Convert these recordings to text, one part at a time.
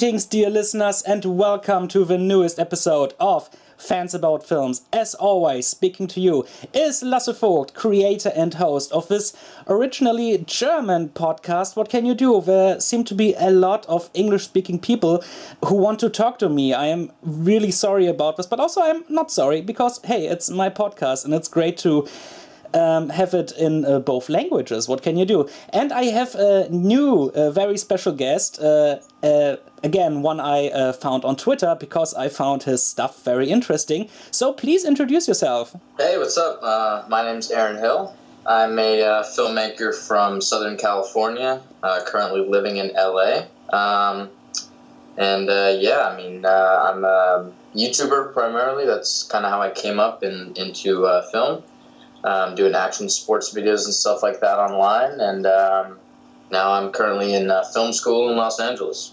Greetings, dear listeners, and welcome to the newest episode of Fans About Films. As always, speaking to you is Lasse Vogt, creator and host of this originally German podcast. What can you do? There seem to be a lot of English-speaking people who want to talk to me. I am really sorry about this, but also I'm not sorry because, hey, it's my podcast and it's great to have it in both languages. What can you do? And I have a new, very special guest. Again, one I found on Twitter because I found his stuff very interesting. So please introduce yourself. Hey, what's up? My name's Aaron Hill. I'm a filmmaker from Southern California, currently living in LA. I'm a YouTuber primarily. That's kind of how I came up into film. Doing action sports videos and stuff like that online, and now I'm currently in film school in Los Angeles.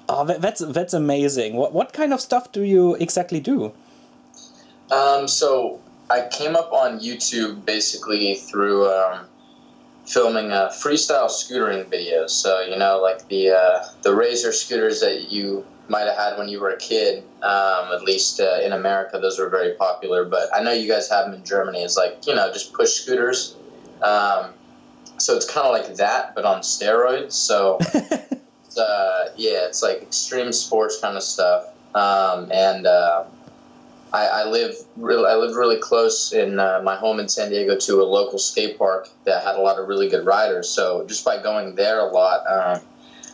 Oh, that's amazing. What kind of stuff do you exactly do? So I came up on YouTube basically through filming freestyle scootering videos. So like the Razor scooters that you might have had when you were a kid. At least in America, those were very popular. But I know you guys have them in Germany. It's like, just push scooters. So it's kind of like that, but on steroids. So, it's like extreme sports kind of stuff. I lived really close in my home in San Diego to a local skate park that had a lot of really good riders. So just by going there a lot,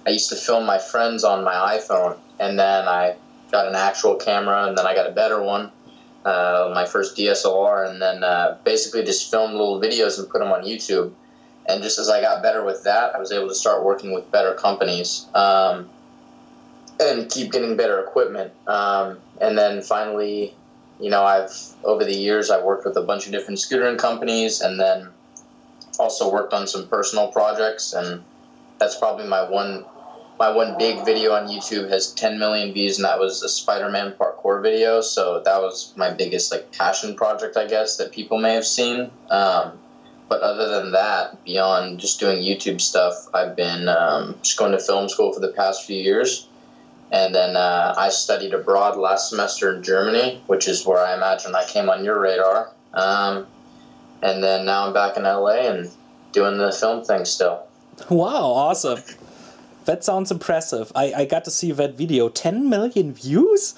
I used to film my friends on my iPhone, and then I got an actual camera, and then I got a better one, my first DSLR, and then basically just filmed little videos and put them on YouTube. And just as I got better with that, I was able to start working with better companies and keep getting better equipment. And then finally, over the years, I've worked with a bunch of different scootering companies, and then also worked on some personal projects, and that's probably my one big video on YouTube has 10 million views, and that was a Spider-Man parkour video. So that was my biggest passion project, I guess, that people may have seen. But other than that, beyond just doing YouTube stuff, I've been just going to film school for the past few years. And then I studied abroad last semester in Germany, which is where I imagine I came on your radar. And then now I'm back in LA and doing the film thing still. Wow, awesome. That sounds impressive. I got to see that video. 10 million views?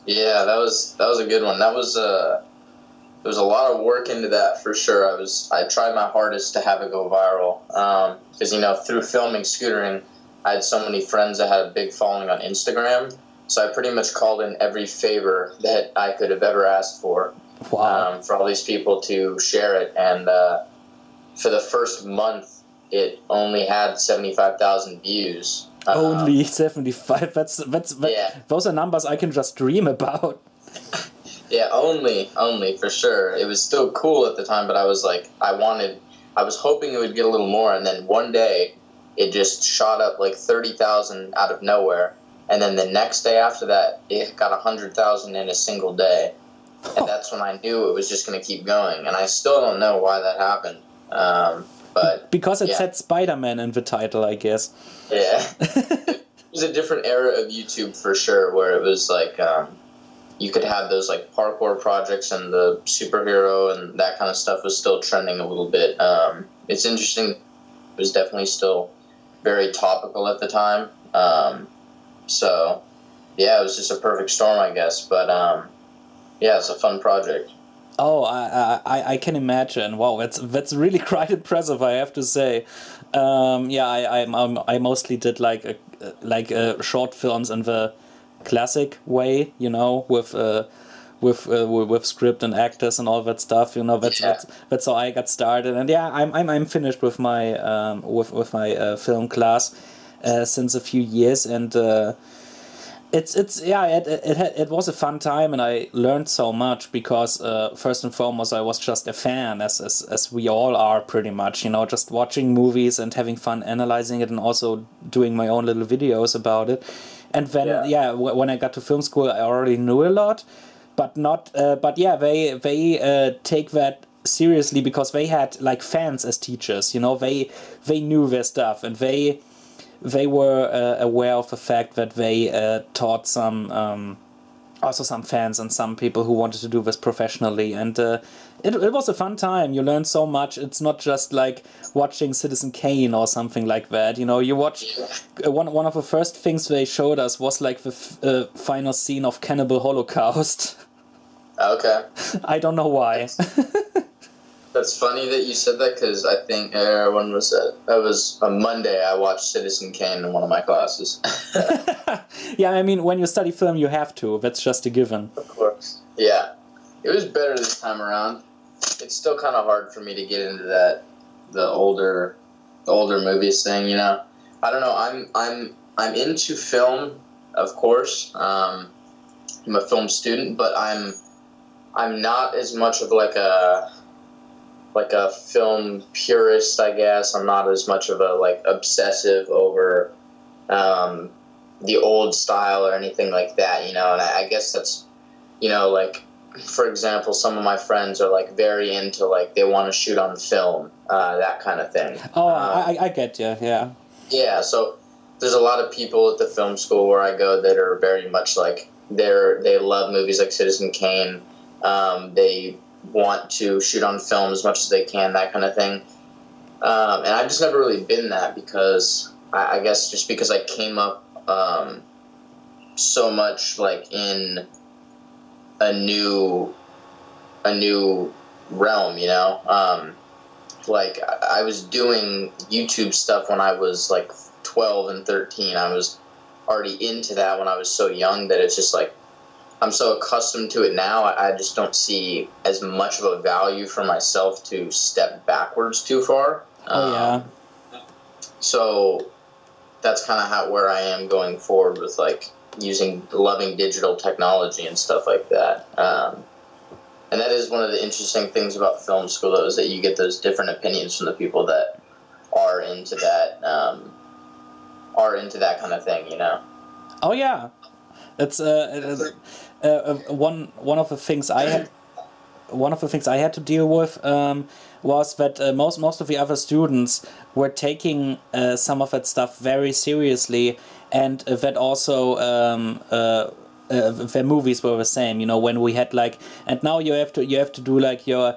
Yeah, that was a good one. There was a lot of work into that for sure. I tried my hardest to have it go viral. Because through filming scootering, I had so many friends that had a big following on Instagram. So I pretty much called in every favor that I could have ever asked for. Wow. For all these people to share it. And for the first month, it only had 75,000 views. Only 75. Yeah. Those are numbers I can just dream about. Yeah, only for sure. It was still cool at the time, but I was I was hoping it would get a little more, and then one day it just shot up 30,000 out of nowhere, and then the next day after that it got 100,000 in a single day, and that's when I knew it was just going to keep going, and I still don't know why that happened. But because it said Spider-Man in the title, I guess. Yeah. It was a different era of YouTube for sure, where it was you could have those parkour projects, and the superhero and that kind of stuff was still trending a little bit. It's interesting. It was definitely still very topical at the time. So yeah, it was just a perfect storm, I guess. But yeah, it's a fun project. Oh, I can imagine. Wow, that's really quite impressive, I have to say. I mostly did short films in the classic way, with script and actors and all that stuff. That's how I got started. And yeah, I'm finished with my film class since a few years, and it was a fun time, and I learned so much because first and foremost I was just a fan, as we all are pretty much, just watching movies and having fun analyzing it, and also doing my own little videos about it. And then when I got to film school, I already knew a lot, but they take that seriously because they had fans as teachers. They knew their stuff, and they they were aware of the fact that they taught some also some fans and some people who wanted to do this professionally, and it was a fun time. You learned so much. It's not just like watching Citizen Kane or something like that. You know, you watch one of the first things they showed us was like the final scene of Cannibal Holocaust. Okay. I don't know why. That's funny that you said that, because I think, when was that? That was a Monday. I watched Citizen Kane in one of my classes. Yeah, I mean, when you study film, you have to. That's just a given. Of course. Yeah. It was better this time around. It's still kind of hard for me to get into the older movies thing, you know? I don't know. I'm into film, of course. I'm a film student, but I'm not as much of like a film purist, I guess. I'm not as much of a like obsessive over the old style or anything like that, you know. And I guess that's, you know, like, for example, some of my friends are like very into like they want to shoot on film, that kind of thing. Oh, I get you. Yeah. Yeah. So there's a lot of people at the film school where I go that are very much like they love movies like Citizen Kane. They want to shoot on film as much as they can, that kind of thing. And I've just never really been that, because I guess just because I came up so much like in a new realm, you know. Like I was doing YouTube stuff when I was like 12 and 13. I was already into that when I was so young that it's just like I'm so accustomed to it now, I just don't see as much of a value for myself to step backwards too far. Yeah. So that's kind of where I am going forward with like loving digital technology and stuff like that. And that is one of the interesting things about film school, though, is that you get those different opinions from the people that are into that kind of thing, you know? Oh yeah. It's one of the things I had to deal with was that most of the other students were taking some of that stuff very seriously, and that also their movies were the same. You know, when we had like, and now you have to do like your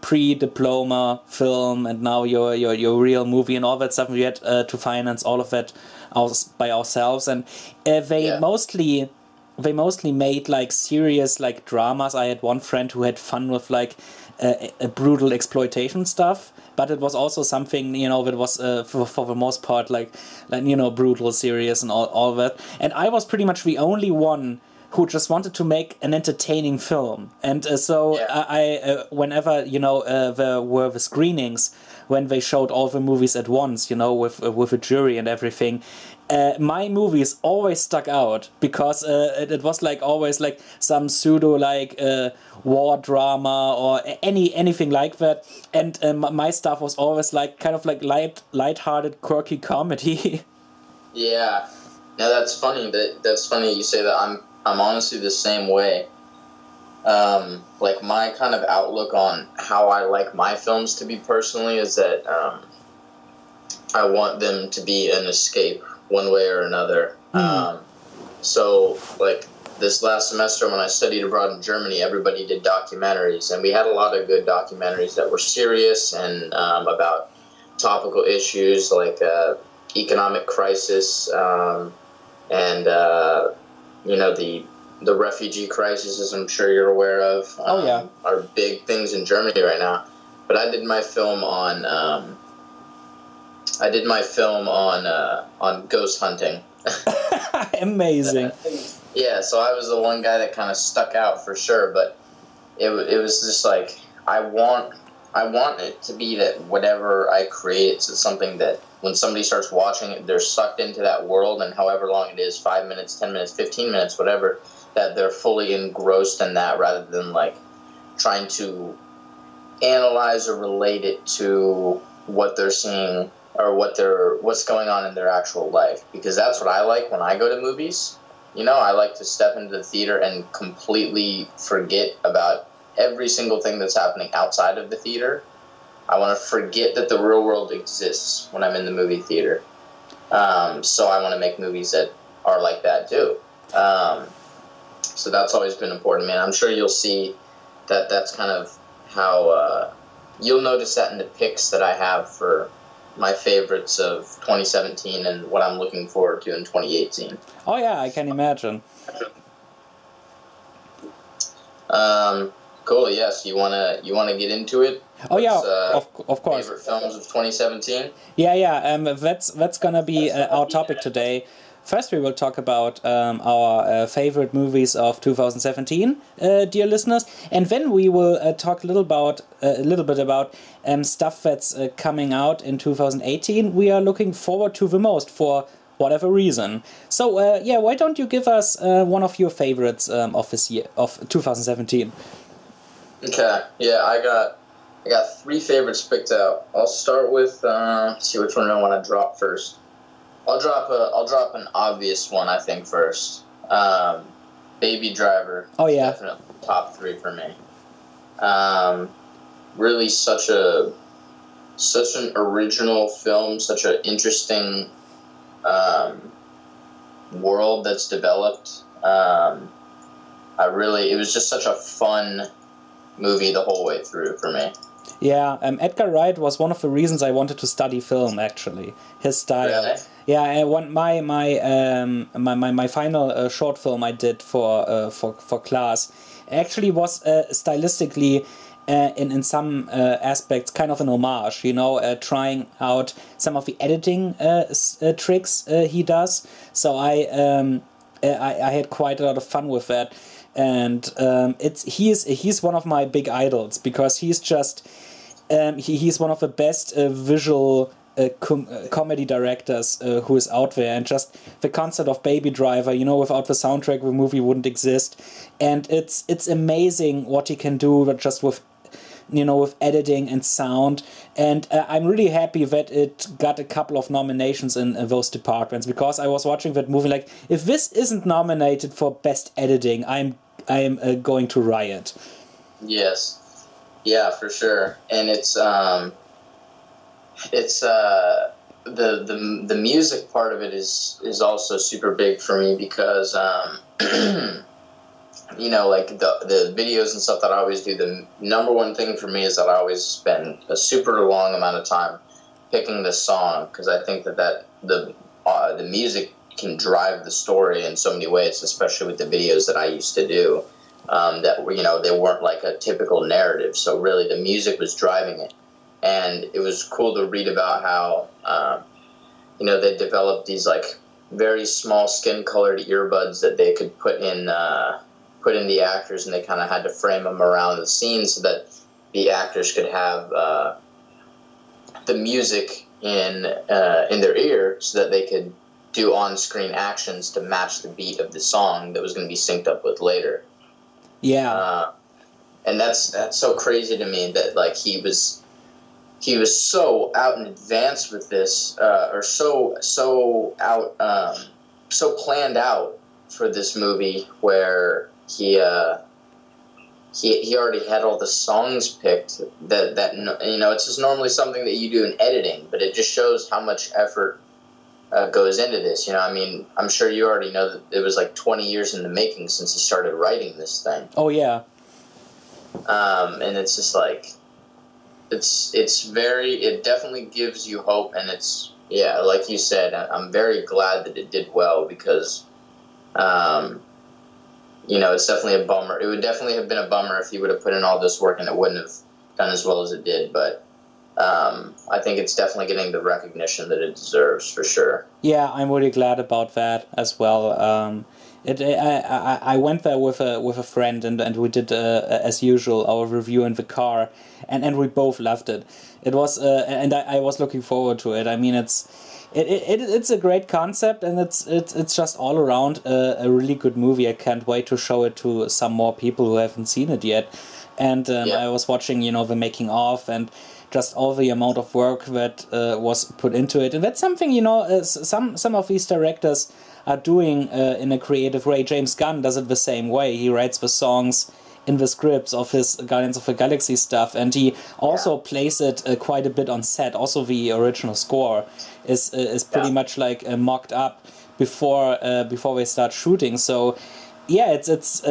pre-diploma film, and now your real movie and all that stuff. We had to finance all of that by ourselves, and they mostly made like serious like dramas. I had one friend who had fun with like a brutal exploitation stuff, but it was also something, you know, that was for the most part like you know, brutal, serious, and all that. And I was pretty much the only one who just wanted to make an entertaining film. And I whenever, you know, there were the screenings when they showed all the movies at once, you know, with a jury and everything, my movies always stuck out, because it was like always like some pseudo like war drama or anything like that, and my stuff was always like kind of like light-hearted, quirky comedy. Yeah, now that's funny. That's funny you say that. I'm honestly the same way. Like my kind of outlook on how I like my films to be personally is that I want them to be an escape one way or another. So like this last semester when I studied abroad in Germany, everybody did documentaries, and we had a lot of good documentaries that were serious and about topical issues like economic crisis and you know, the refugee crisis, as I'm sure you're aware of, are big things in Germany right now. But I did my film on ghost hunting. Amazing. Yeah, so I was the one guy that kind of stuck out for sure. But it was just like I want it to be that whatever I create, it's something that when somebody starts watching it, they're sucked into that world, and however long it is, 5 minutes, 10 minutes, 15 minutes, whatever, that they're fully engrossed in that, rather than like trying to analyze or relate it to what they're seeing or what's going on in their actual life. Because that's what I like when I go to movies. You know, I like to step into the theater and completely forget about every single thing that's happening outside of the theater. I want to forget that the real world exists when I'm in the movie theater. So I want to make movies that are like that too. So that's always been important, man. I'm sure you'll see that that's kind of how you'll notice that in the picks that I have for my favorites of 2017 and what I'm looking forward to in 2018. Oh yeah, I can imagine. Cool. Yes, you wanna get into it? Oh yeah, of course. Favorite films of 2017. Yeah. That's gonna be our topic today. First, we will talk about our favorite movies of 2017, dear listeners, and then we will talk a little bit about stuff that's coming out in 2018. We are looking forward to the most for whatever reason. So yeah, why don't you give us one of your favorites of this year of 2017? Okay. Yeah, I got 3 favorites picked out. I'll start with see which one I want to drop first. I'll drop an obvious one, I think, first. Baby Driver. Oh yeah, definitely top 3 for me. Really such an original film, such an interesting world that's developed. It was just such a fun movie the whole way through for me. Yeah, Edgar Wright was one of the reasons I wanted to study film. Actually, his style. Really? Yeah, my final short film I did for class actually was stylistically in some aspects kind of an homage. You know, trying out some of the editing tricks he does. So I had quite a lot of fun with that. And he's one of my big idols because he's just he's one of the best visual comedy directors who is out there, and just the concept of Baby Driver, you know, without the soundtrack the movie wouldn't exist, and it's amazing what he can do just with, you know, with editing and sound, and I'm really happy that it got a couple of nominations in those departments, because I was watching that movie like, if this isn't nominated for best editing, I'm going to riot. Yes, yeah, for sure, and it's the music part of it is also super big for me because you know, like the videos and stuff that I always do, the number one thing for me is that I always spend a super long amount of time picking the song, because I think that the music can drive the story in so many ways, especially with the videos that I used to do, that were, you know, they weren't like a typical narrative, so really the music was driving it. And it was cool to read about how you know, they developed these like very small skin-colored earbuds that they could put in the actors, and they kind of had to frame them around the scene so that the actors could have the music in their ear, so that they could do on-screen actions to match the beat of the song that was going to be synced up with later. Yeah, and that's so crazy to me that like he was so out in advance with this, or so planned out for this movie, where he already had all the songs picked. That you know, it's just normally something that you do in editing, but it just shows how much effort goes into this. You know, I mean, I'm sure you already know that it was like 20 years in the making since he started writing this thing. oh yeah. And it's just like, it definitely gives you hope, and it's, yeah, like you said, I'm very glad that it did well, because you know, it's definitely a bummer. It would definitely have been a bummer if he would have put in all this work and it wouldn't have done as well as it did, but I think it's definitely getting the recognition that it deserves, for sure. Yeah, I'm really glad about that as well. I went there with a friend, and we did as usual our review in the car, and we both loved it. It was and I was looking forward to it. I mean, it's a great concept, and it's just all around a really good movie. I can't wait to show it to some more people who haven't seen it yet. And I was watching, you know, the making of, and just all the amount of work that was put into it. And that's something, you know, some of these directors are doing in a creative way. James Gunn does it the same way. He writes the songs in the scripts of his Guardians of the Galaxy stuff, and he also plays it quite a bit on set. Also, the original score is pretty much like mocked up before they start shooting. So, yeah, it's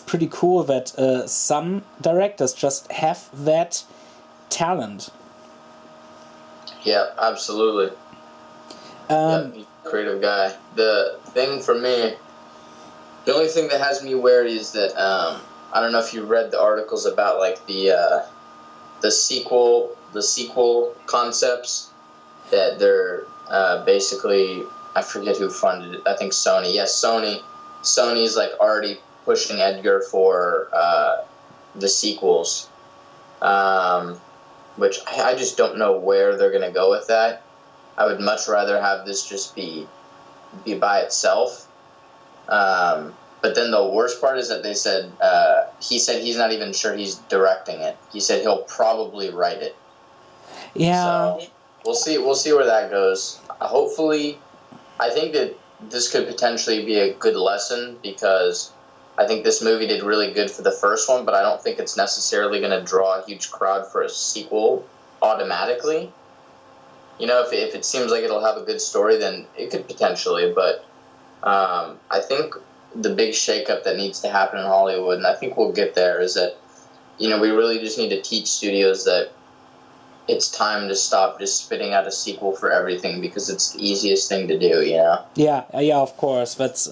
pretty cool that some directors just have that talent. Yeah, absolutely. He's a creative guy. The thing for me, the only thing that has me wary is that I don't know if you read the articles about like the sequel concepts that they're basically, I forget who funded it. I think Sony. Yes, Sony's like already pushing Edgar for the sequels, which I just don't know where they're gonna go with that. I would much rather have this just be by itself. But then the worst part is that they said he said he's not even sure he's directing it. He said he'll probably write it. Yeah. So we'll see where that goes. Hopefully, I think that this could potentially be a good lesson, because I think this movie did really good for the first one, but I don't think it's necessarily going to draw a huge crowd for a sequel automatically. You know, if it seems like it'll have a good story, then it could potentially. But I think the big shakeup that needs to happen in Hollywood, and I think we'll get there, is that, you know, we really just need to teach studios that it's time to stop just spitting out a sequel for everything, because it's the easiest thing to do, you know? Yeah, of course. That's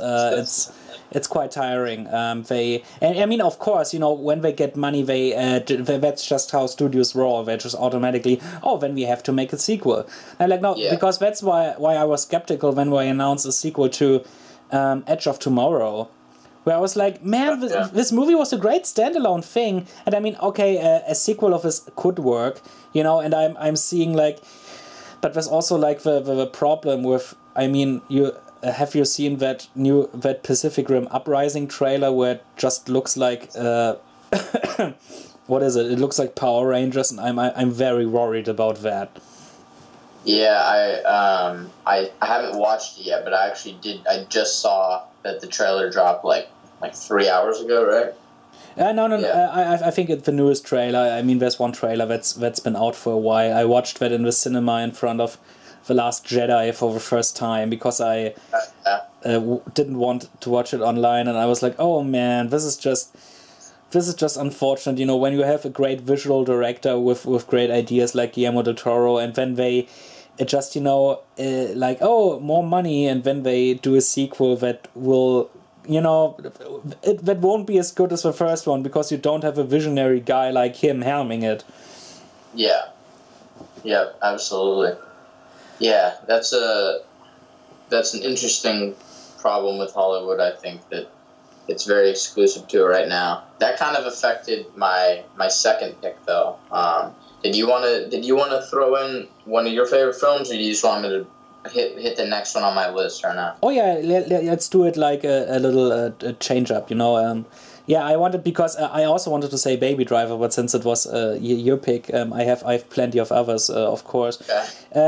it's quite tiring. And I mean, of course, you know, when they get money, that's just how studios roll. They just automatically, then we have to make a sequel. And like, no, because that's why I was skeptical when we announced a sequel to Edge of Tomorrow, where I was like, man, this movie was a great standalone thing. And I mean, okay, a sequel of this could work, you know, and I'm seeing like, but there's also like the problem with, I mean, have you seen that Pacific Rim Uprising trailer where it just looks like what is it? It looks like Power Rangers, and I'm very worried about that. Yeah, I haven't watched it yet, but I actually did. I just saw that the trailer dropped like 3 hours ago, right? No. I think it's the newest trailer. I mean, there's one trailer that's been out for a while. I watched that in the cinema in front of The Last Jedi for the first time, because I didn't want to watch it online, and I was like, oh man, this is just unfortunate. You know, when you have a great visual director with great ideas like Guillermo del Toro, and then they just, you know, like, oh, more money, and then they do a sequel that will, you know, that won't be as good as the first one, because you don't have a visionary guy like him helming it. Yeah, absolutely. Yeah, that's an interesting problem with Hollywood. I think that it's very exclusive to it right now. That kind of affected my second pick, though. Did you want to throw in one of your favorite films, or do you just want me to hit the next one on my list or not? Oh yeah, let's do it like a little change up, you know. Yeah, I wanted, because I also wanted to say Baby Driver, but since it was your pick, I have plenty of others, of course. Okay.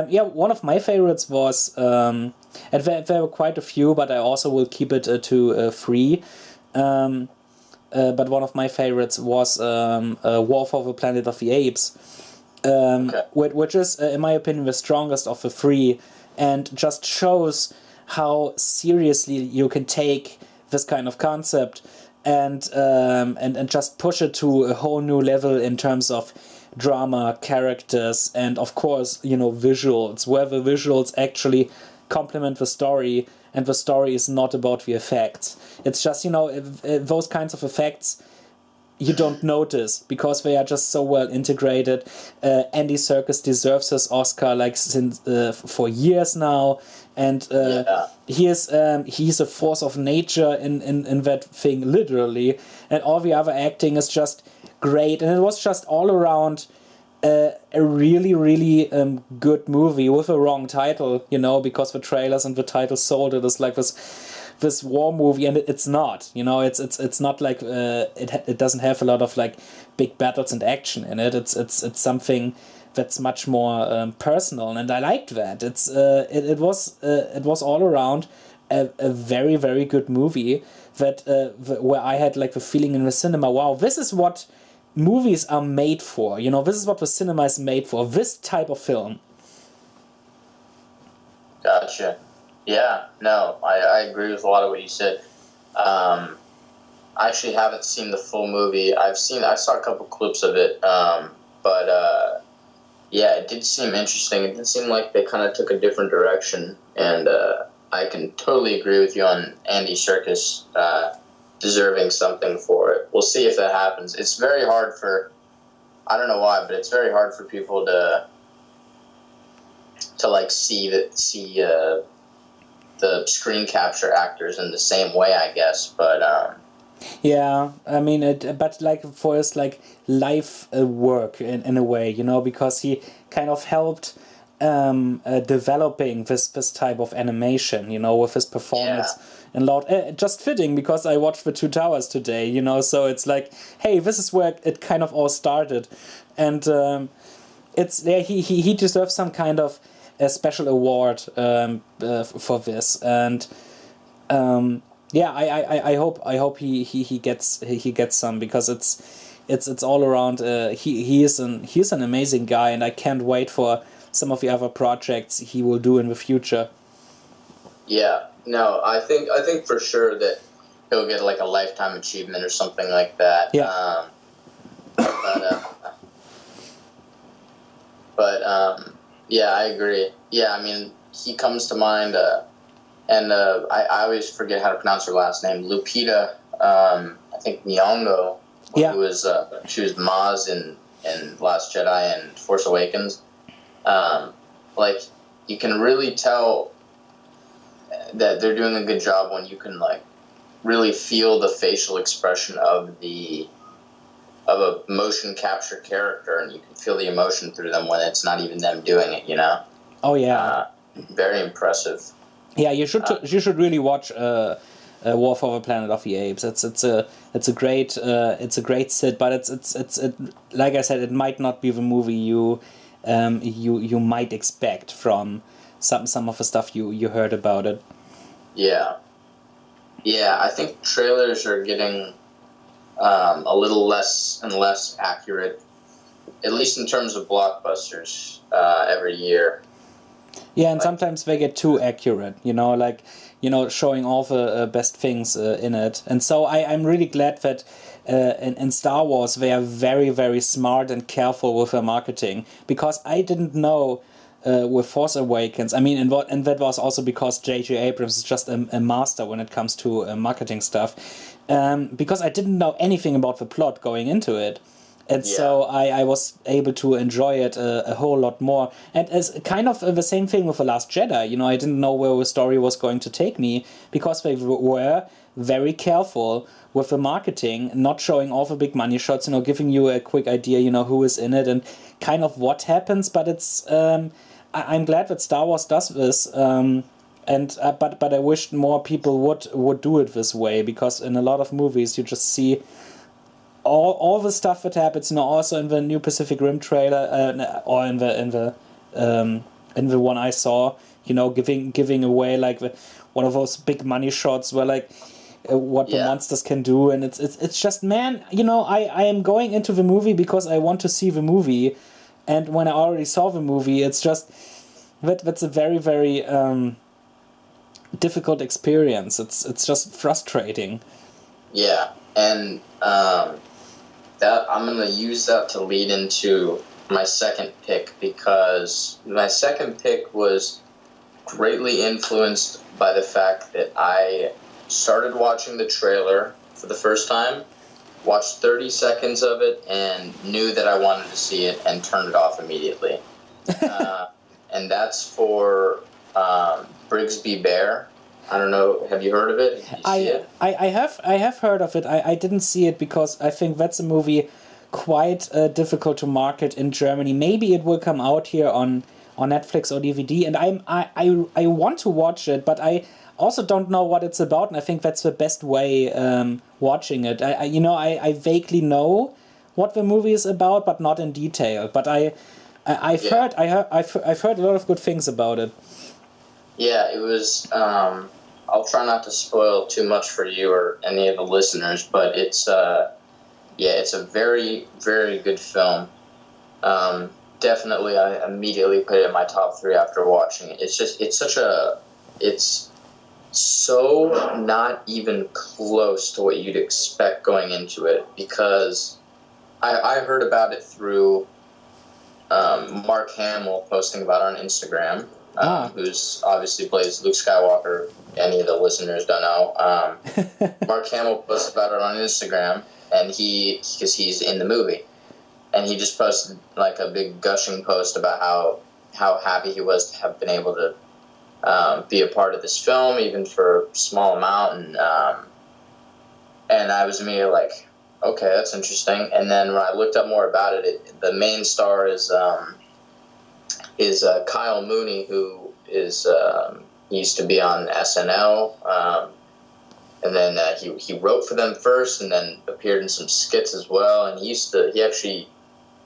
Yeah, one of my favorites was, and there were quite a few, but I also will keep it to 3. But one of my favorites was War for the Planet of the Apes, which is, in my opinion, the strongest of the 3, and just shows how seriously you can take this kind of concept and just push it to a whole new level in terms of drama, characters, and of course, you know, visuals, where the visuals actually complement the story, and the story is not about the effects. It's just, you know, those kinds of effects you don't notice because they are just so well integrated. Andy Serkis deserves his Oscar like since for years now, and he's a force of nature in that thing, literally. And all the other acting is just great, and it was just all around a really, really good movie with a wrong title, you know, because the trailers and the title sold it as like this war movie, and it's not, you know, it's not like it doesn't have a lot of like big battles and action in it. It's something that's much more personal, and I liked that. It was all around a very, very good movie that where I had like the feeling in the cinema, wow, this is what movies are made for. You know, this is what the cinema is made for. This type of film. Gotcha. Yeah, no, I agree with a lot of what you said. I actually haven't seen the full movie. I saw a couple clips of it, but yeah, it did seem interesting. It did seem like they kind of took a different direction, and I can totally agree with you on Andy Serkis deserving something for it. We'll see if that happens. It's very hard for, I don't know why, but it's very hard for people to like see the screen capture actors in the same way, I guess. But yeah, I mean, but like for his like life work in a way, you know, because he kind of helped developing this type of animation, you know, with his performance. Yeah. And just fitting because I watched The Two Towers today, you know, so it's like, hey, this is where it kind of all started, and it's there. He deserves some kind of a special award for this, and yeah, I hope he gets some, because it's all around. He's an amazing guy, and I can't wait for some of the other projects he will do in the future. Yeah, no, I think for sure that he'll get like a lifetime achievement or something like that. Yeah. But yeah, I agree. Yeah, I mean, he comes to mind, and I always forget how to pronounce her last name. Lupita, I think Nyong'o, Yeah. who was she was Maz in Last Jedi and Force Awakens. Like, you can really tell that they're doing a good job when you can like really feel the facial expression of a motion capture character, and you can feel the emotion through them when it's not even them doing it, you know? Oh yeah. Very impressive. Yeah, you should really watch War for the Planet of the Apes. It's a great sit, but it's like I said, it might not be the movie you might expect from some of the stuff you heard about it. Yeah, I think trailers are getting a little less and less accurate, at least in terms of blockbusters, every year. Yeah, and sometimes they get too accurate, you know, like, you know, showing all the best things in it. And so I'm really glad that in Star Wars they are very, very smart and careful with their marketing, because I didn't know with Force Awakens, I mean, and that was also because J.J. Abrams is just a master when it comes to marketing stuff, because I didn't know anything about the plot going into it. And so I was able to enjoy it a whole lot more. And as kind of the same thing with The Last Jedi, you know, I didn't know where the story was going to take me, because they were very careful with the marketing, not showing all the big money shots, you know, giving you a quick idea, you know, who is in it and kind of what happens. But it's I'm glad that Star Wars does this. But I wish more people would do it this way, because in a lot of movies you just see all the stuff that happens, you know, also in the new Pacific Rim trailer, or in the one I saw, you know, giving away like one of those big money shots where like what the monsters can do, and it's just, man, you know, I am going into the movie because I want to see the movie, and when I already saw the movie, it's just that's a very, very difficult experience. It's just frustrating. Yeah, and that I'm gonna use that to lead into my second pick, because my second pick was greatly influenced by the fact that I started watching the trailer for the first time, watched 30 seconds of it, and knew that I wanted to see it and turned it off immediately. And that's for Brigsby Bear. I don't know. Have you heard of it? Did you see it? I have heard of it. I didn't see it because I think that's a movie quite difficult to market in Germany. Maybe it will come out here on Netflix or DVD, and I want to watch it, but I also don't know what it's about, and I think that's the best way watching it. I vaguely know what the movie is about, but not in detail. But I've heard a lot of good things about it. Yeah, it was I'll try not to spoil too much for you or any of the listeners, but it's it's a very, very good film. Definitely, I immediately put it in my top 3 after watching it. It's so not even close to what you'd expect going into it, because I heard about it through Mark Hamill posting about it on Instagram, who's obviously plays Luke Skywalker. Any of the listeners don't know. Mark Hamill posted about it on Instagram, and because he's in the movie, and he just posted like a big gushing post about how happy he was to have been able to be a part of this film, even for a small amount, and I was immediately like, okay, that's interesting. And then when I looked up more about it, the main star is Kyle Mooney, who is he used to be on SNL, and then he wrote for them first, and then appeared in some skits as well. And he actually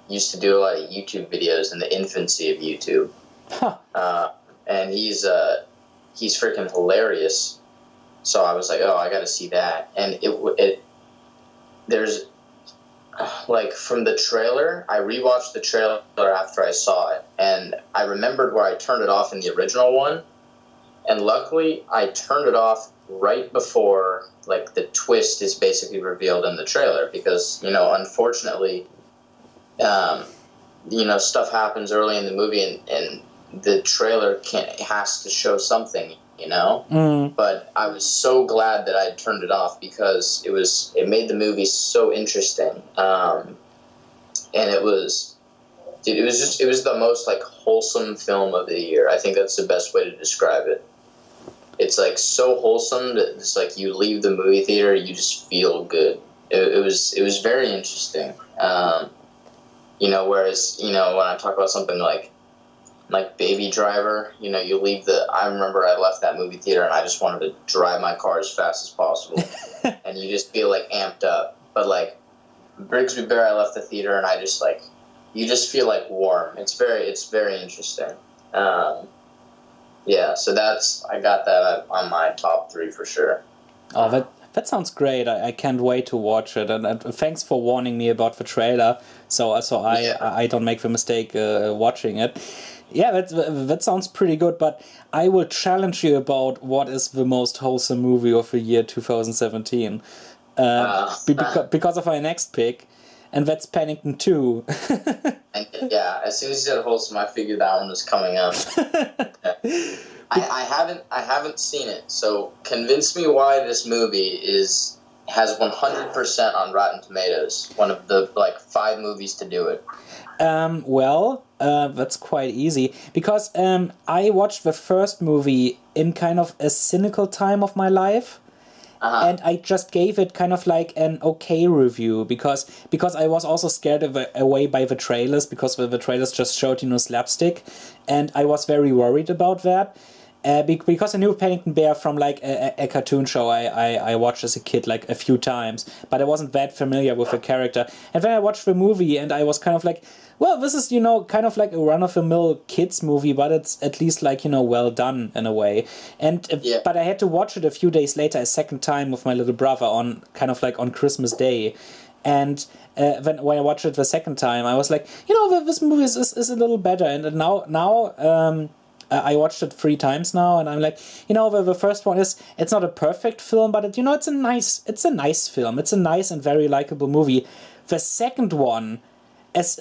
used to do a lot of YouTube videos in the infancy of YouTube, and he's freaking hilarious. So I was like, oh, I got to see that. And there's like, from the trailer, I rewatched the trailer after I saw it, and I remembered where I turned it off in the original one, and luckily I turned it off right before like the twist is basically revealed in the trailer, because unfortunately stuff happens early in the movie, and the trailer has to show something, but I was so glad that I turned it off, because it made the movie so interesting, and it was the most like wholesome film of the year. I think that's the best way to describe it. It's like so wholesome that it's like you leave the movie theater, you just feel good. It was very interesting. Whereas when I talk about something like Baby Driver, you leave I remember I left that movie theater and I just wanted to drive my car as fast as possible, and you just feel like amped up. But like Brigsby Bear, I left the theater and I just like, you just feel like warm. It's very interesting. So I got that on my top 3 for sure. Oh, that sounds great. I can't wait to watch it. And thanks for warning me about the trailer, so I don't make the mistake watching it. Yeah, that sounds pretty good, but I will challenge you about what is the most wholesome movie of the year 2017. Because of our next pick, and that's Paddington 2. And as soon as you said wholesome, I figured that one was coming up. I haven't seen it, so convince me why this movie has 100% on Rotten Tomatoes, one of the 5 movies to do it. That's quite easy, because I watched the first movie in kind of a cynical time of my life. And I just gave it kind of like an okay review, because I was also scared away by the trailers, because the trailers just showed slapstick, and I was very worried about that. Because I knew Paddington Bear from like a cartoon show I watched as a kid like a few times, but I wasn't that familiar with the character. And then I watched the movie and I was kind of like, well, this is, kind of like a run-of-the-mill kids movie, but it's at least like, well done in a way. And but I had to watch it a few days later a second time with my little brother on kind of like on Christmas Day. And when I watched it the second time, I was like, this movie is a little better. And now I watched it 3 times now, and I'm like, the first one it's not a perfect film, but it's a nice film. It's a nice and very likable movie. The second one, as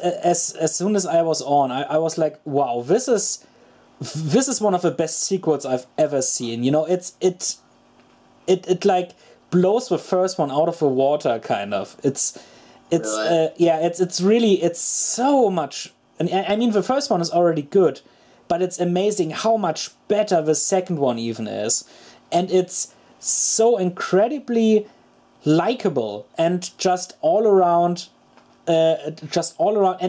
soon as I was on, I was like, wow, this is one of the best sequels I've ever seen. It like blows the first one out of the water, kind of. It's so much. And I mean, the first one is already good, but it's amazing how much better the second one even is. And it's so incredibly likable and just all around. And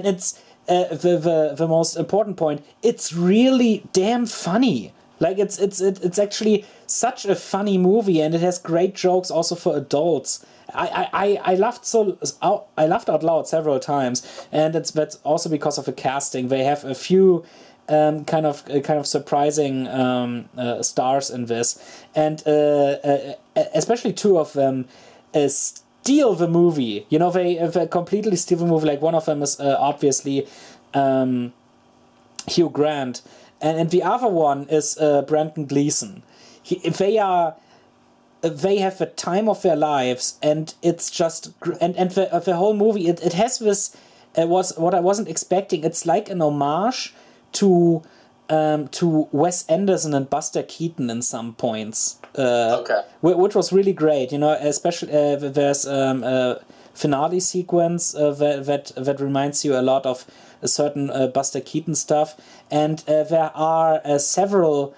it's the most important point. It's really damn funny. Like it's actually such a funny movie, and it has great jokes also for adults. I laughed out loud several times, and that's also because of the casting. They have a few kind of surprising stars in this, and especially two of them steal the movie. You know, they completely steal the movie. Like one of them is obviously Hugh Grant, and the other one is Brendan Gleeson. They have the time of their lives, and it's just and the whole movie it has this was what I wasn't expecting. It's like an homage to Wes Anderson and Buster Keaton in some points. Which was really great. You know, especially there's a finale sequence that reminds you a lot of a certain Buster Keaton stuff, and there are several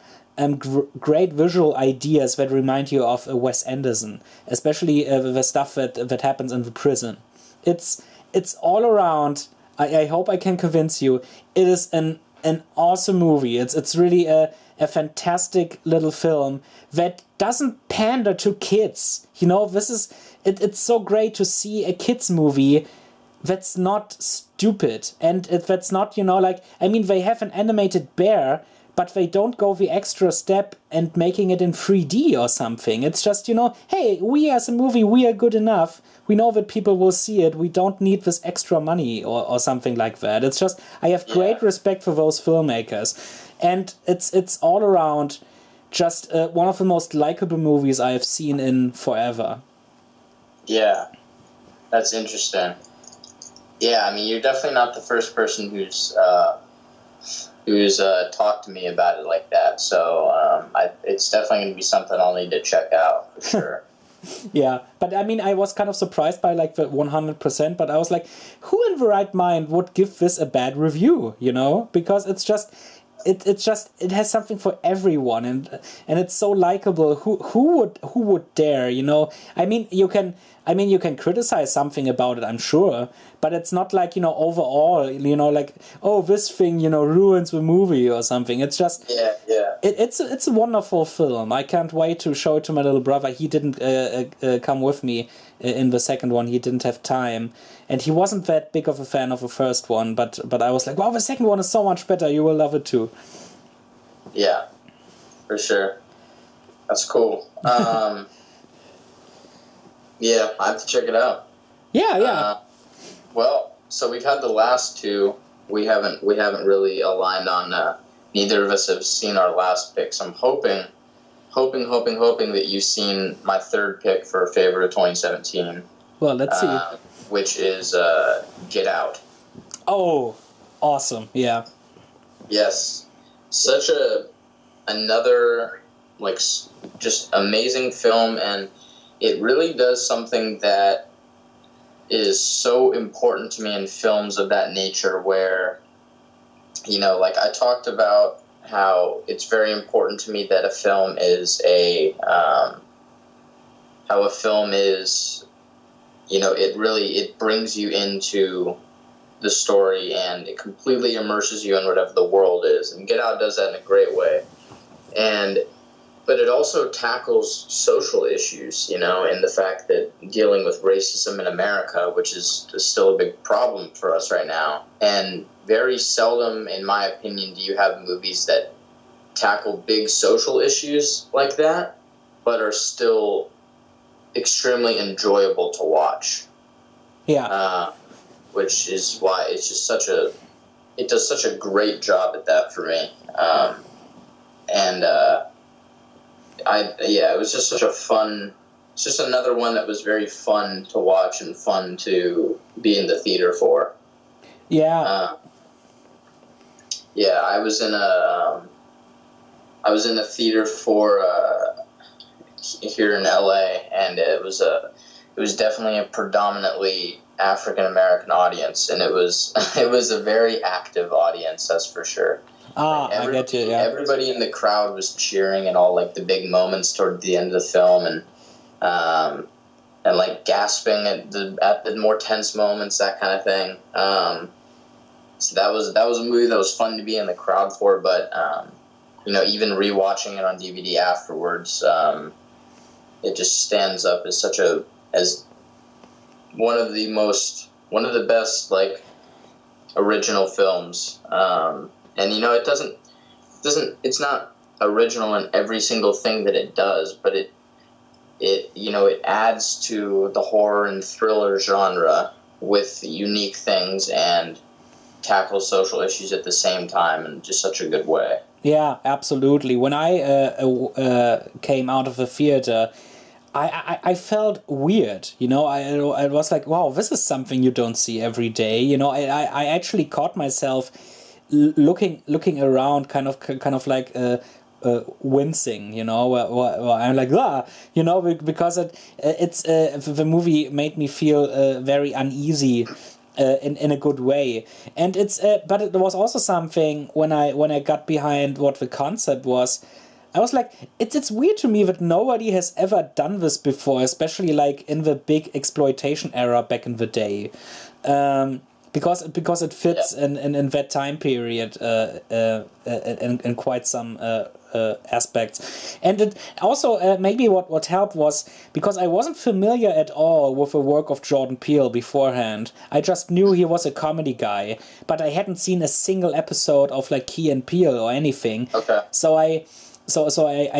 great visual ideas that remind you of Wes Anderson, especially the stuff that happens in the prison. It's all around. I hope I can convince you. It is an awesome movie. It's really a fantastic little film that doesn't pander to kids. You know, it's so great to see a kids movie that's not stupid, and that's not, you know, like, I mean, they have an animated bear, but they don't go the extra step and making it in 3D or something. It's just, you know, hey, we as a movie, we are good enough. We know that people will see it. We don't need this extra money or something like that. It's just, I have great respect for those filmmakers. And it's all around just one of the most likable movies I have seen in forever. Yeah, that's interesting. Yeah, I mean, you're definitely not the first person who's talked to me about it like that. So it's definitely going to be something I'll need to check out for sure. Yeah, but I mean, I was kind of surprised by like the 100%, but I was like, who in the right mind would give this a bad review, you know? Because it's just, it has something for everyone, and it's so likable. Who would dare, you know? I mean, you can criticize something about it, I'm sure, but it's not like, you know, overall, you know, like, oh, this thing, you know, ruins the movie or something. It's just it's a wonderful film. I can't wait to show it to my little brother. He didn't come with me in the second one. He didn't have time, and he wasn't that big of a fan of the first one, but I was like, wow, the second one is so much better. You will love it too. Yeah, for sure. That's cool. Yeah, I have to check it out. Yeah. Well, so we've had the last two. We haven't really aligned on. Neither of us have seen our last picks. I'm hoping that you've seen my third pick for favorite of 2017. Well, let's see. Which is Get Out. Oh, awesome! Yeah. Yes, such another like just amazing film, and it really does something that is so important to me in films of that nature, where, you know, like I talked about how it's very important to me that a film is you know, it brings you into the story and it completely immerses you in whatever the world is. And Get Out does that in a great way. But it also tackles social issues, you know, and the fact that dealing with racism in America, which is still a big problem for us right now. And very seldom, in my opinion, do you have movies that tackle big social issues like that, but are still extremely enjoyable to watch. Yeah. Which is why it's just it does such a great job at that for me. It was just such a fun, it's just another one that was very fun to watch and fun to be in the theater for. Yeah. I was in a theater for here in LA, and it was definitely a predominantly African American audience, and it was a very active audience, that's for sure. I get you. Yeah. Everybody in the crowd was cheering at all like the big moments toward the end of the film, and like gasping at the more tense moments, that kind of thing. So that was a movie that was fun to be in the crowd for, but you know, even rewatching it on DVD afterwards, it just stands up as one of the best like original films And it's not original in every single thing that it does, but it adds to the horror and thriller genre with unique things and tackles social issues at the same time in just such a good way. Yeah, absolutely. When I came out of the theater, I felt weird, I was like, wow, this is something you don't see every day. I actually caught myself looking around, kind of like wincing, where I'm like, because the movie made me feel very uneasy. In a good way, and but it was also something when I got behind what the concept was. I was like, it's weird to me that nobody has ever done this before, especially like in the big exploitation era back in the day, because it fits in that time period in quite some aspects. And it also maybe what helped was because I wasn't familiar at all with the work of Jordan Peele beforehand. I just knew he was a comedy guy, but I hadn't seen a single episode of like Key and Peele or anything. Okay. So I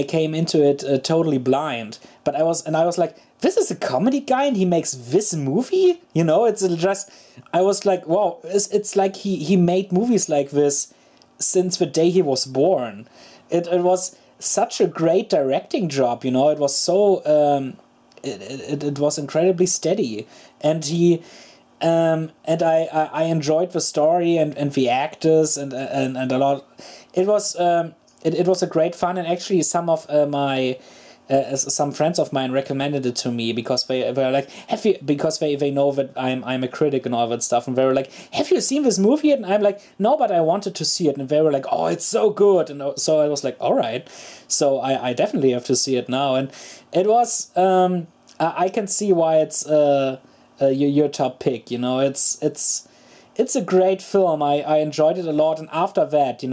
came into it totally blind. But I was like, this is a comedy guy and he makes this movie? It's just, I was like, wow, it's like he made movies like this since the day he was born. It was such a great directing job, It was so it was incredibly steady, and he and I enjoyed the story and the actors and a lot. It was it was a great fun, and actually some of my some friends of mine recommended it to me because they were like, have you, because they know that I'm a critic and all that stuff, and they were like, have you seen this movie yet? And I'm like, no, but I wanted to see it, and they were like, oh, it's so good. And so I was like, all right, so I definitely have to see it now. And it was I can see why it's your top pick. It's a great film. I enjoyed it a lot, and after that,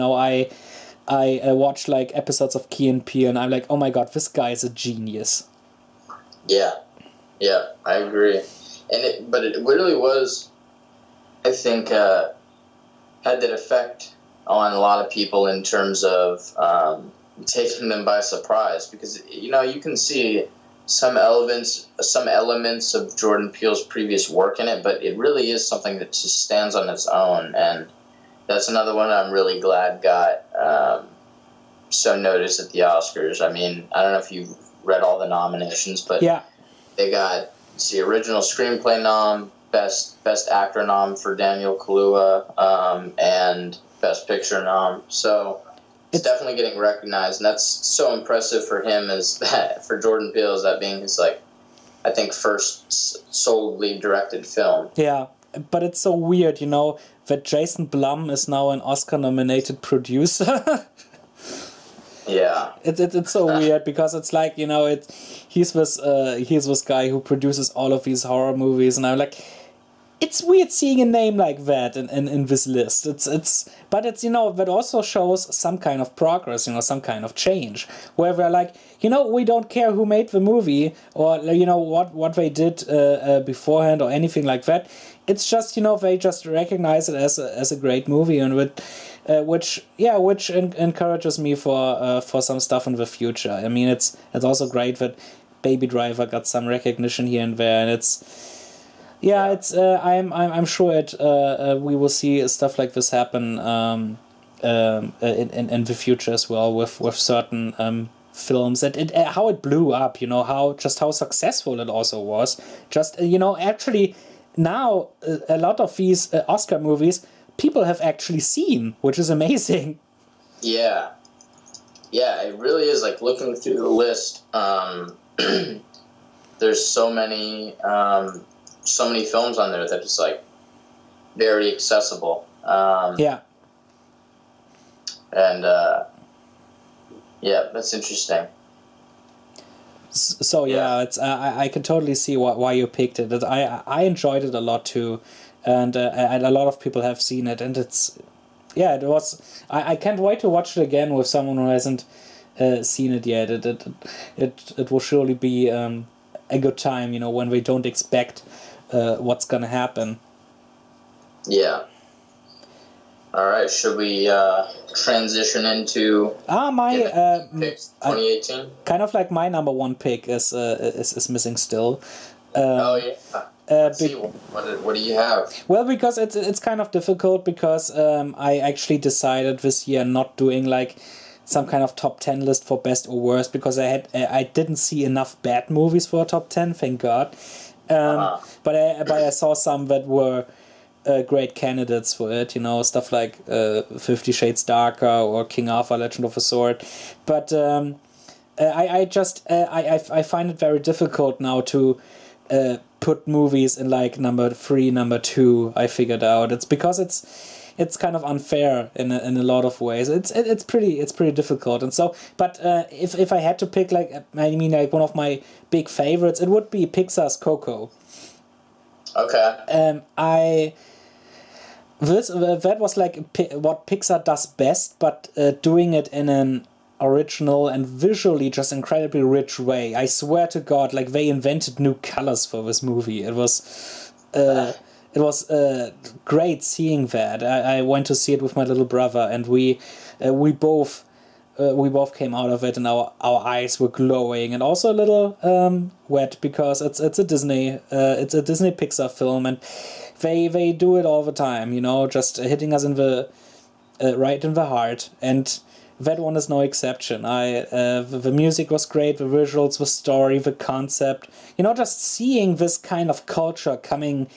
I watched like episodes of Key and Peele, and I'm like, oh my god, this guy is a genius. Yeah, I agree. But it really was, I think, had that effect on a lot of people in terms of taking them by surprise, because you can see some elements of Jordan Peele's previous work in it, but it really is something that just stands on its own, and that's another one I'm really glad got so noticed at the Oscars. I mean, I don't know if you've read all the nominations, but yeah, they got the original screenplay nom, best actor nom for Daniel Kaluuya, and best picture nom. So it's definitely getting recognized, and that's so impressive for him for Jordan Peele, as that being his, like, I think, first solely directed film. Yeah, but it's so weird, that Jason Blum is now an Oscar-nominated producer. Yeah, it's so weird because it's like, he's this guy who produces all of these horror movies, and I'm like, it's weird seeing a name like that in this list. But it's that also shows some kind of progress, some kind of change, where we're like, we don't care who made the movie or what they did beforehand or anything like that. It's just they just recognize it as a great movie, and which encourages me for some stuff in the future. I mean, it's also great that Baby Driver got some recognition here and there, and it's. Yeah, it's. I'm sure we will see stuff like this happen in the future as well with certain films, and how it blew up. How successful it also was. Actually, now a lot of these Oscar movies people have actually seen, which is amazing. Yeah, it really is. Like, looking through the list, there's so many films on there that it's like very accessible. Yeah. And that's interesting. So it's I can totally see why you picked it. I enjoyed it a lot too, and a lot of people have seen it, and it was. I can't wait to watch it again with someone who hasn't seen it yet. It will surely be a good time, when we don't expect what's gonna happen. Yeah. All right, should we transition into my picks 2018? Kind of like my number one pick is missing still. Oh yeah. Let's see. What do you have? Well, because it's kind of difficult because I actually decided this year not doing like some kind of top 10 list for best or worst because I didn't see enough bad movies for a top 10, thank God. But I saw some that were great candidates for it, stuff like 50 Shades Darker or King Arthur, Legend of the Sword. But I find it very difficult now to put movies in like number 3, number 2. I figured out it's because it's kind of unfair in a lot of ways. It's pretty difficult, and so. But if I had to pick like one of my big favorites, it would be Pixar's Koko. Okay. That was like what Pixar does best, but doing it in an original and visually just incredibly rich way. I swear to God, like they invented new colors for this movie. It was great seeing that. I went to see it with my little brother, and we both came out of it, and our eyes were glowing, and also a little wet because it's a Disney Pixar film, and they do it all the time, just hitting us in the right in the heart, and that one is no exception. The music was great, the visuals, the story, the concept, just seeing this kind of culture coming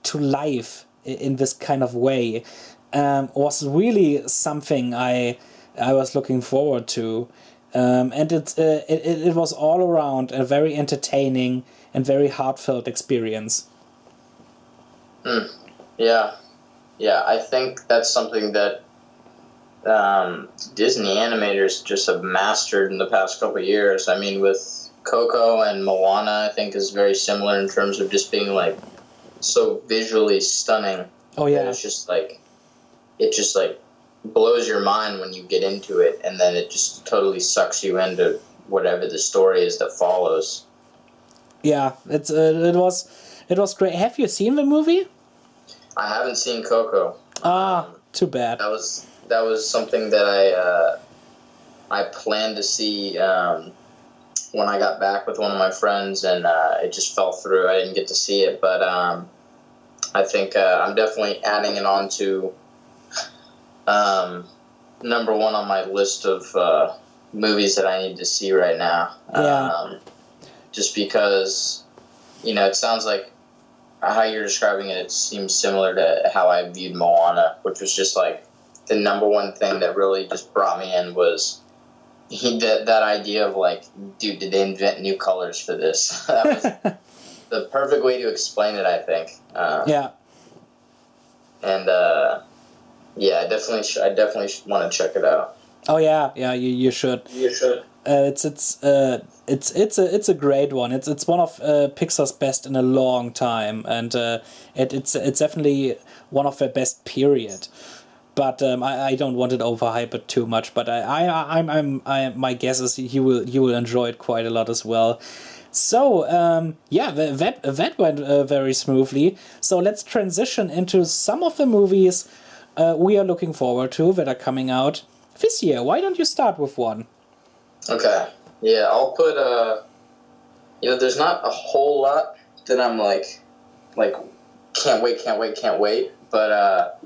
to life in this kind of way was really something I was looking forward to, and it was all around a very entertaining and very heartfelt experience. Yeah, I think that's something that Disney animators just have mastered in the past couple of years. I mean, with Koko and Moana, I think is very similar in terms of just being like so visually stunning. Oh yeah, it just blows your mind when you get into it, and then it just totally sucks you into whatever the story is that follows. Yeah, it was great. Have you seen the movie? I haven't seen Koko. Too bad. That was something that I planned to see when I got back with one of my friends, and it just fell through. I didn't get to see it, but I think I'm definitely adding it on to number one on my list of movies that I need to see right now. Yeah. Just because, it sounds like how you're describing it, it seems similar to how I viewed Moana, which was just like the number one thing that really just brought me in was that idea of like, dude, did they invent new colors for this? That was the perfect way to explain it, I think. Yeah. And I definitely want to check it out. Oh yeah, you should. You should. It's a great one. It's one of Pixar's best in a long time, and it's definitely one of their best period. But I don't want it overhype it too much. But my guess is you will enjoy it quite a lot as well. So that went very smoothly. So let's transition into some of the movies we are looking forward to that are coming out this year. Why don't you start with one? Okay. Yeah, I'll put there's not a whole lot that I'm like can't wait. But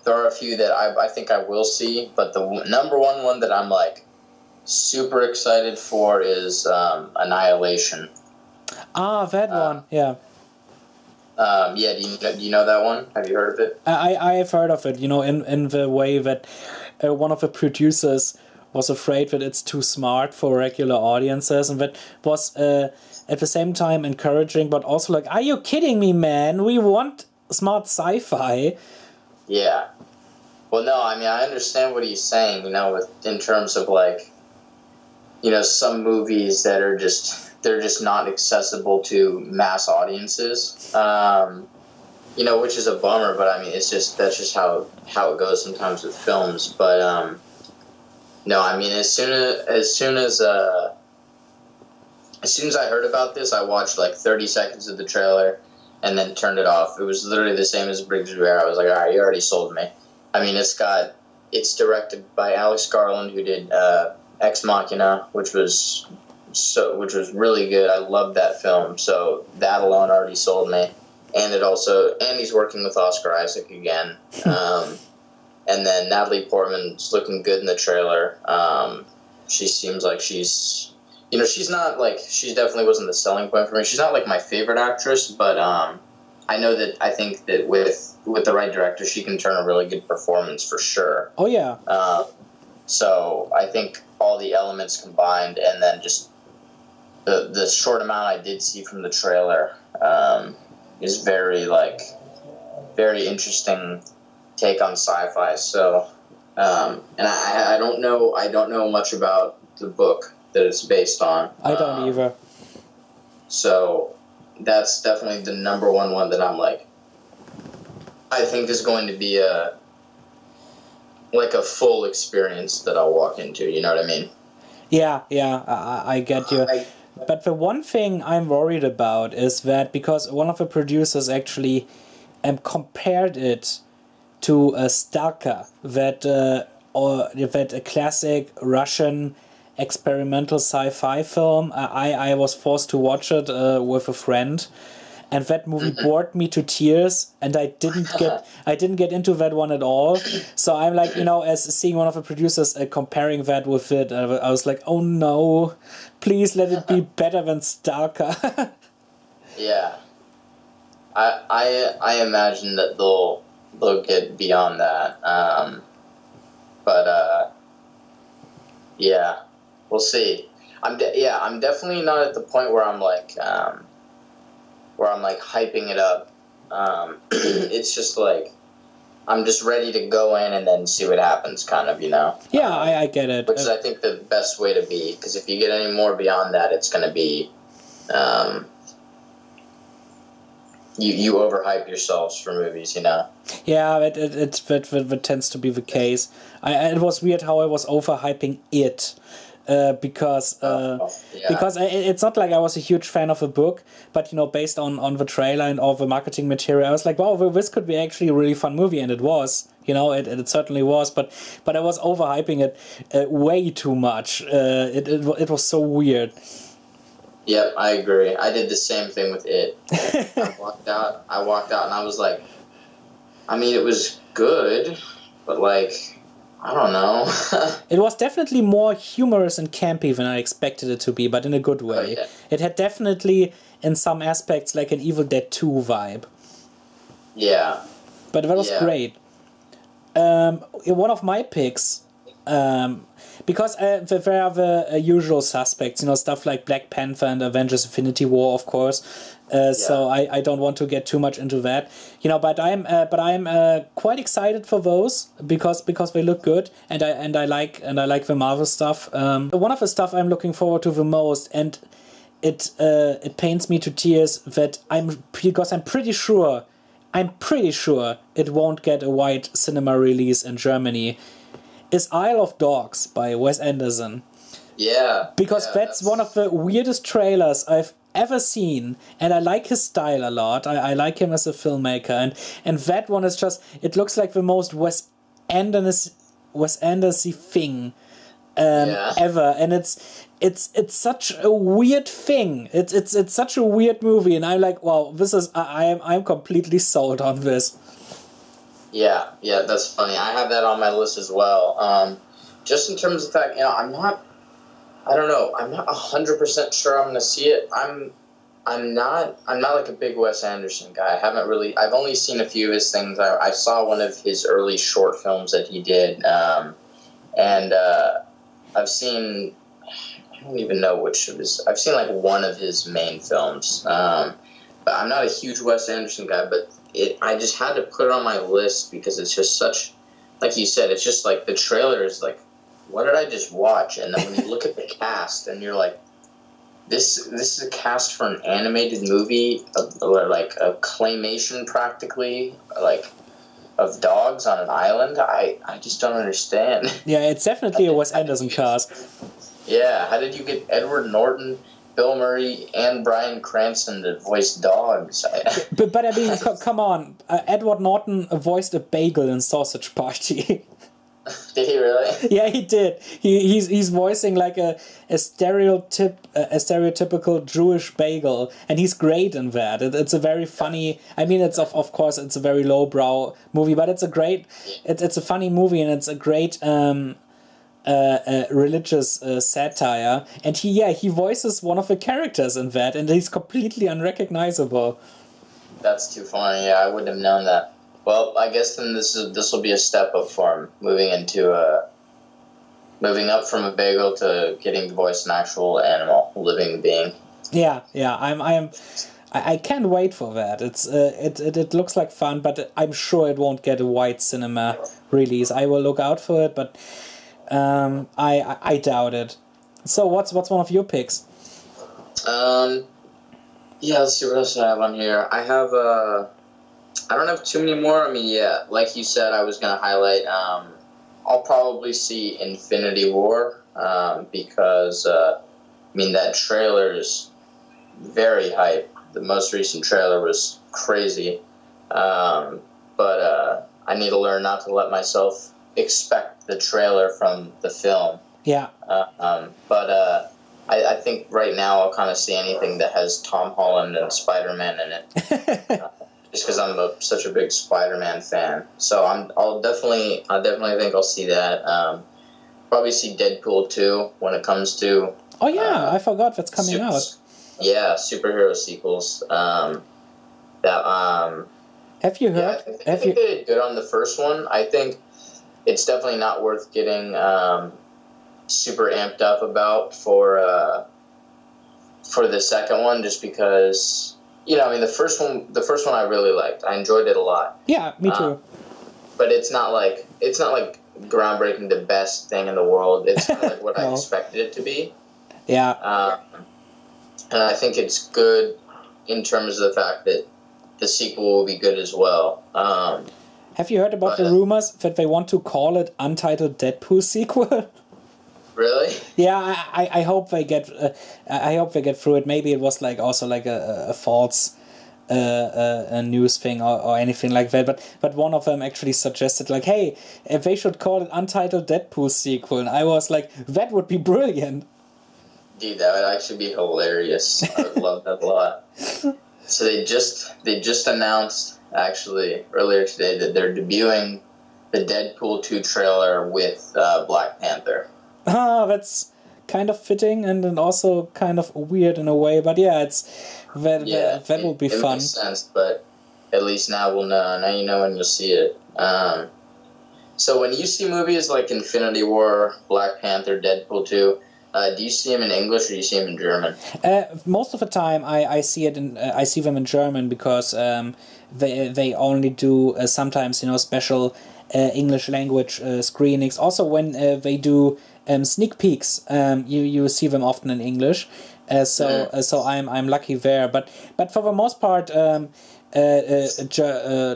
there are a few that I think I will see. But the number one that I'm like super excited for is Annihilation. That one, yeah. Do you know that one? Have you heard of it? I have heard of it. In the way that one of the producers was afraid that it's too smart for regular audiences, and that was at the same time encouraging, but also like, are you kidding me, man? We want smart sci-fi. Yeah. Well, no, I mean, I understand what he's saying, in terms of like, some movies that are they're just not accessible to mass audiences, which is a bummer, but I mean, that's just how it goes sometimes with films. But, no, I mean, as soon as I heard about this, I watched like 30 seconds of the trailer and then turned it off. It was literally the same as Briggs Rare. I was like, all right, you already sold me. I mean, it's directed by Alex Garland, who did Ex Machina, which was really good. I loved that film, so that alone already sold me. And he's working with Oscar Isaac again. And then Natalie Portman's looking good in the trailer. She seems like she's she definitely wasn't the selling point for me. She's not like my favorite actress, but I think that with the right director, she can turn a really good performance for sure. Oh yeah. So I think all the elements combined, and then just the short amount I did see from the trailer is very interesting take on sci-fi. So, and I don't know much about the book that it's based on. I don't either. So that's definitely the number one that I'm like, I think is going to be a full experience that I'll walk into. You know what I mean? Yeah, I get you. But the one thing I'm worried about is that because one of the producers actually compared it to a Stalker, that a classic Russian experimental sci-fi film. I was forced to watch it with a friend, and that movie bored me to tears, and I didn't get into that one at all. So I'm like, as seeing one of the producers comparing that with it, I was like, oh no, please let it be better than Stalker. Yeah, I imagine that they'll get beyond that, but yeah, we'll see. I'm definitely not at the point where I'm like hyping it up. It's just like I'm just ready to go in and then see what happens, kind of, Yeah, I get it. Which is, I think, the best way to be, because if you get any more beyond that, it's going to be you overhype yourselves for movies, Yeah, it tends to be the case. It was weird how I was overhyping it. Because it's not like I was a huge fan of the book, but based on the trailer and all the marketing material, I was like, wow, this could be actually a really fun movie, and it was. It certainly was, but I was overhyping it way too much. It was so weird. Yep, I agree. I did the same thing with it. I walked out and I was like, I mean, it was good, but I don't know. It was definitely more humorous and campy than I expected it to be, but in a good way. Oh, yeah. It had definitely, in some aspects, like an Evil Dead 2 vibe. Yeah. But that was great. One of my picks, because there are the usual suspects, stuff like Black Panther and Avengers Infinity War, of course. So I don't want to get too much into that, but I'm quite excited for those because they look good, and I like the Marvel stuff. One of the stuff I'm looking forward to the most, and it pains me to tears because I'm pretty sure it won't get a wide cinema release in Germany, is Isle of Dogs by Wes Anderson. Yeah. Because that's one of the weirdest trailers I've ever seen, and I like his style a lot. I like him as a filmmaker, and that one is just, it looks like the most Wes Anderson thing ever, and it's such a weird thing. It's such a weird movie, and I'm like, wow, I'm completely sold on this. Yeah, that's funny. I have that on my list as well. Just in terms of the fact, I'm not 100% sure I'm gonna see it. I'm not like a big Wes Anderson guy. I've only seen a few of his things. I saw one of his early short films that he did, and I've seen, I don't even know which of his, I've seen one of his main films. But I'm not a huge Wes Anderson guy, but I just had to put it on my list because it's just such, like you said, it's just the trailer is what did I just watch? And then when you look at the cast and you're like, this is a cast for an animated movie, or a claymation practically, of dogs on an island. I just don't understand. Yeah, it's definitely a Wes Anderson cast. Yeah, how did you get Edward Norton, Bill Murray and Bryan Cranston to voice dogs. But I mean, come on. Edward Norton voiced a bagel in Sausage Party. Did he really? Yeah, he did. He's voicing like a stereotypical Jewish bagel, and he's great in that. It's a very funny. I mean, it's of course it's a very lowbrow movie, but it's a great. It's a funny movie, and it's a great religious satire. And he voices one of the characters in that, and he's completely unrecognizable. That's too funny. Yeah, I wouldn't have known that. Well, I guess then this will be a step up for him, moving up from a bagel to getting to voice an actual animal, living being. Yeah. I can't wait for that. It looks like fun, but I'm sure it won't get a wide cinema release. I will look out for it, but I doubt it. So what's one of your picks? Yeah, let's see what else I have on here. I don't have too many more. I mean, yeah, like you said, I was going to highlight, I'll probably see Infinity War, because, that trailer is very hype. The most recent trailer was crazy. But I need to learn not to let myself expect the trailer from the film. Yeah. But I think right now I'll kind of see anything that has Tom Holland and Spider-Man in it. Just because I'm such a big Spider-Man fan. So I'll definitely think I'll see that. Probably see Deadpool 2 when it comes to... Oh yeah, I forgot that's coming out. Yeah, superhero sequels. Have you heard? Yeah, I think they did good on the first one. I think it's definitely not worth getting super amped up about for the second one, just because... the first one I really liked. I enjoyed it a lot. Yeah, me too. But it's not like groundbreaking, the best thing in the world. It's kind of like what I expected it to be. Yeah. And I think it's good in terms of the fact that the sequel will be good as well. Have you heard about the rumors that they want to call it Untitled Deadpool sequel? Really? Yeah, I hope they get. I hope they get through it. Maybe it was also a false a news thing or anything like that. But one of them actually suggested hey, if they should call it Untitled Deadpool sequel, and I was like, that would be brilliant. Dude, that would actually be hilarious. I would love that a lot. So they just announced actually earlier today that they're debuting the Deadpool 2 trailer with Black Panther. That's kind of fitting and then also kind of weird in a way, but yeah, that will be fun. It makes sense, but at least now we'll know. Now you know when you'll see it. So when you see movies like Infinity War, Black Panther, Deadpool 2, do you see them in English or do you see them in German? Most of the time, I see them in German because they only do sometimes special English language screenings. Also, when they do sneak peeks, you see them often in English. So I'm lucky there. But for the most part,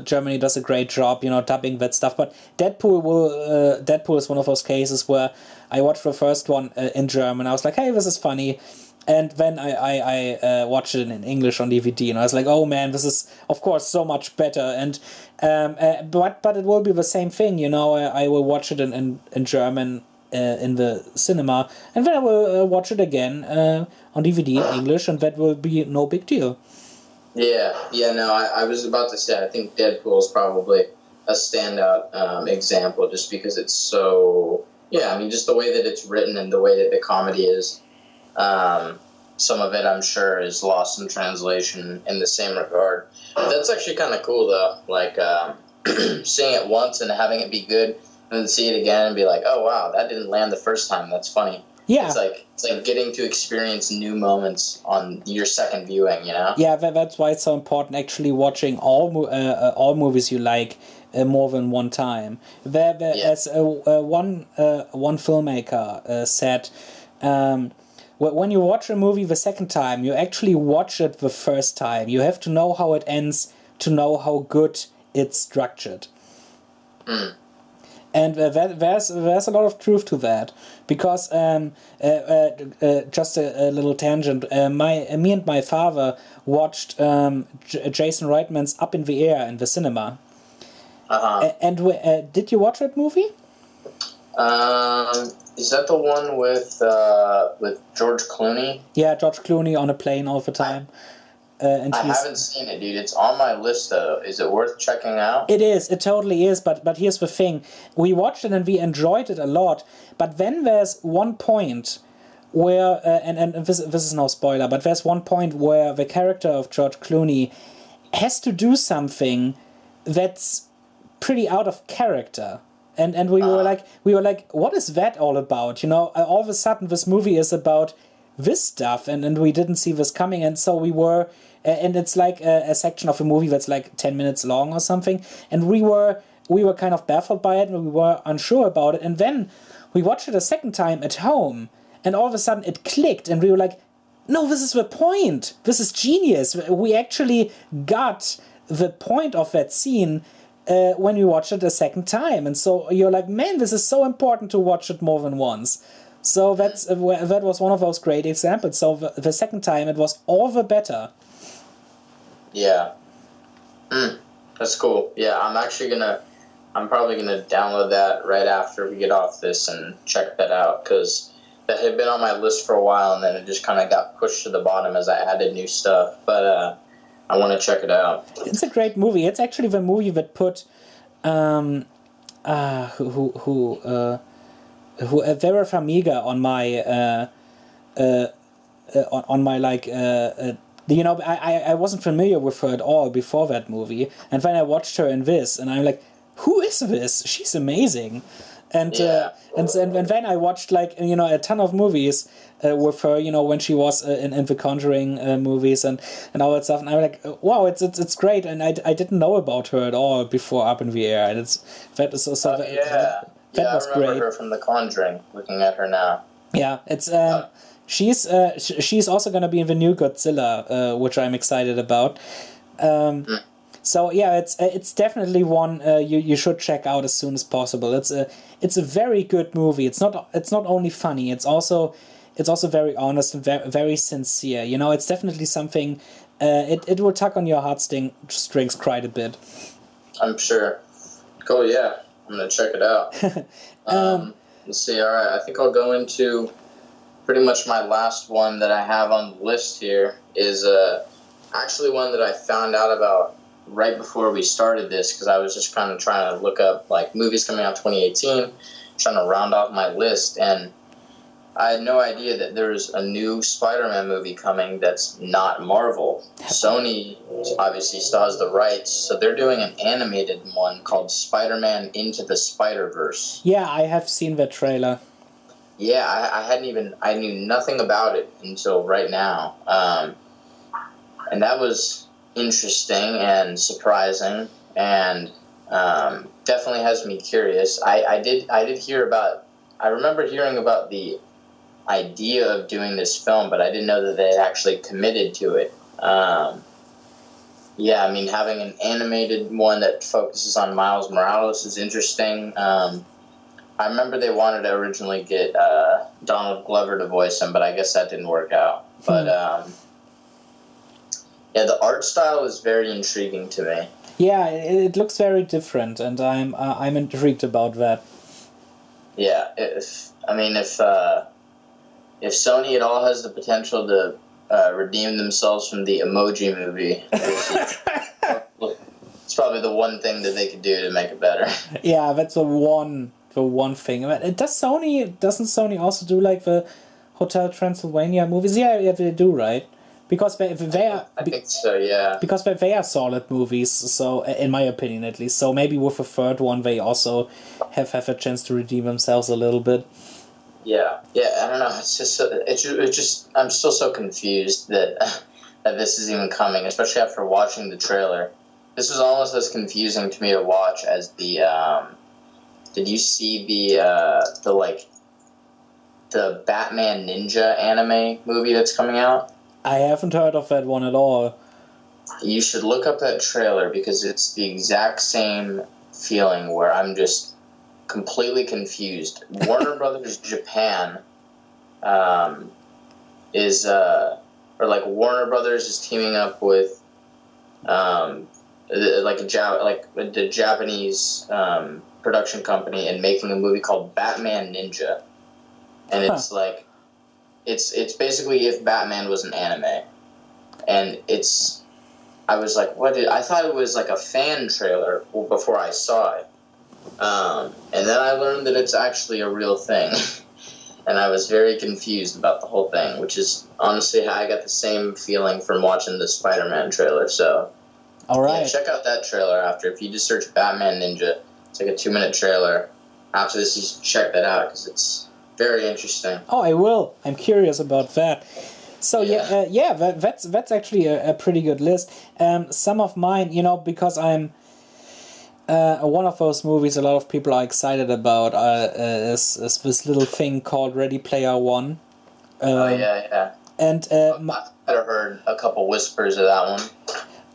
Germany does a great job, dubbing that stuff. But Deadpool is one of those cases where I watched the first one in German. I was like, hey, this is funny. And then I watched it in English on DVD, and I was like, oh man, this is of course so much better. And but it will be the same thing, I will watch it in German in the cinema, and then I will watch it again on DVD in English, and that will be no big deal. Yeah, no, I was about to say, I think Deadpool is probably a standout example, just because it's so, just the way that it's written and the way that the comedy is. Some of it, I'm sure, is lost in translation in the same regard. But that's actually kind of cool, though. Like, seeing it once and having it be good, and then see it again and be like, oh, wow, that didn't land the first time. That's funny. Yeah. It's like getting to experience new moments on your second viewing, Yeah, that's why it's so important, actually, watching all movies you like more than one time. As one filmmaker said, when you watch a movie the second time, you actually watch it the first time. You have to know how it ends to know how good it's structured. And there's a lot of truth to that, because just a little tangent. Me and my father watched Jason Reitman's Up in the Air in the cinema. And did you watch that movie? Is that the one with George Clooney? Yeah, George Clooney on a plane all the time. And I haven't seen it, dude. It's on my list, though. Is it worth checking out? It is. It totally is. But here's the thing: we watched it and we enjoyed it a lot. But then there's one point where, and this is no spoiler, but there's one point where the character of George Clooney has to do something that's pretty out of character. And we were like, what is that all about? You know, all of a sudden this movie is about this stuff, and we didn't see this coming, and so we were, and it's like a section of a movie that's like 10 minutes long or something, and we were kind of baffled by it, and we were unsure about it, and then we watched it a second time at home, and all of a sudden it clicked, and we were like, no, this is the point, this is genius, we actually got the point of that scene when we watched it a second time, and so you're like, man, this is so important to watch it more than once. So that was one of those great examples. So the second time it was all the better. Yeah. That's cool. Yeah, I'm probably gonna download that right after we get off this and check that out, because that had been on my list for a while, and then it just kind of got pushed to the bottom as I added new stuff. But I want to check it out. It's a great movie. It's actually the movie that put Vera Farmiga on my like you know, I wasn't familiar with her at all before that movie, and then I watched her in this, and I'm like, who is this? She's amazing. And and then I watched, like, you know, a ton of movies with her, you know, when she was in the Conjuring movies and all that stuff, and I'm like, wow, it's great, and I didn't know about her at all before Up in the Air, and that was I remember her from The Conjuring. Looking at her now. Yeah, it's she's also gonna be in the new Godzilla, which I'm excited about. So yeah, it's definitely one you should check out as soon as possible. It's a very good movie. It's not only funny. It's also very honest and very sincere. You know, it's definitely something. It will tug on your heartstrings quite a bit. I'm sure. Cool. Yeah, I'm gonna check it out. Let's see. All right, I think I'll go into pretty much my last one that I have on the list here is actually one that I found out about right before we started this, because I was just kind of trying to look up like movies coming out 2018, trying to round off my list, and I had no idea that there was a new Spider-Man movie coming that's not Marvel. Sony obviously still has the rights, so they're doing an animated one called Spider-Man Into the Spider-Verse. Yeah, I have seen that trailer. Yeah, I knew nothing about it until right now, and that was interesting and surprising, and definitely has me curious. I remember hearing about the idea of doing this film, but I didn't know that they had actually committed to it. Yeah, I mean, having an animated one that focuses on Miles Morales is interesting. I remember they wanted to originally get Donald Glover to voice him, but I guess that didn't work out. But yeah, the art style is very intriguing to me. Yeah, it looks very different, and I'm intrigued about that. Yeah, if Sony at all has the potential to redeem themselves from the Emoji Movie, it's probably the one thing that they could do to make it better. Yeah, that's the one thing. Doesn't Sony also do like the Hotel Transylvania movies? Yeah, they do, right? Because they are. I think so, yeah. Because they are solid movies, so in my opinion at least. So maybe with the third one they also have a chance to redeem themselves a little bit. Yeah, I don't know. It's just I'm still so confused that this is even coming, especially after watching the trailer. This was almost as confusing to me to watch as the. Did you see the Batman Ninja anime movie that's coming out? I haven't heard of that one at all. You should look up that trailer, because it's the exact same feeling where I'm just completely confused. Warner Brothers Japan Warner Brothers is teaming up with the Japanese production company and making a movie called Batman Ninja, and it's like it's basically if Batman was an anime, and I was like, I thought it was like a fan trailer before I saw it, and then I learned that it's actually a real thing. And I was very confused about the whole thing, which is honestly how I got the same feeling from watching the Spider-Man trailer. So, all right, yeah, check out that trailer after. If you just search Batman Ninja, it's like a 2-minute trailer. After this, you should check that out because it's very interesting. Oh, I will. I'm curious about that. So that's actually a pretty good list. Some of mine, because I'm. One of those movies a lot of people are excited about is this little thing called Ready Player One. Yeah. And I've heard a couple whispers of that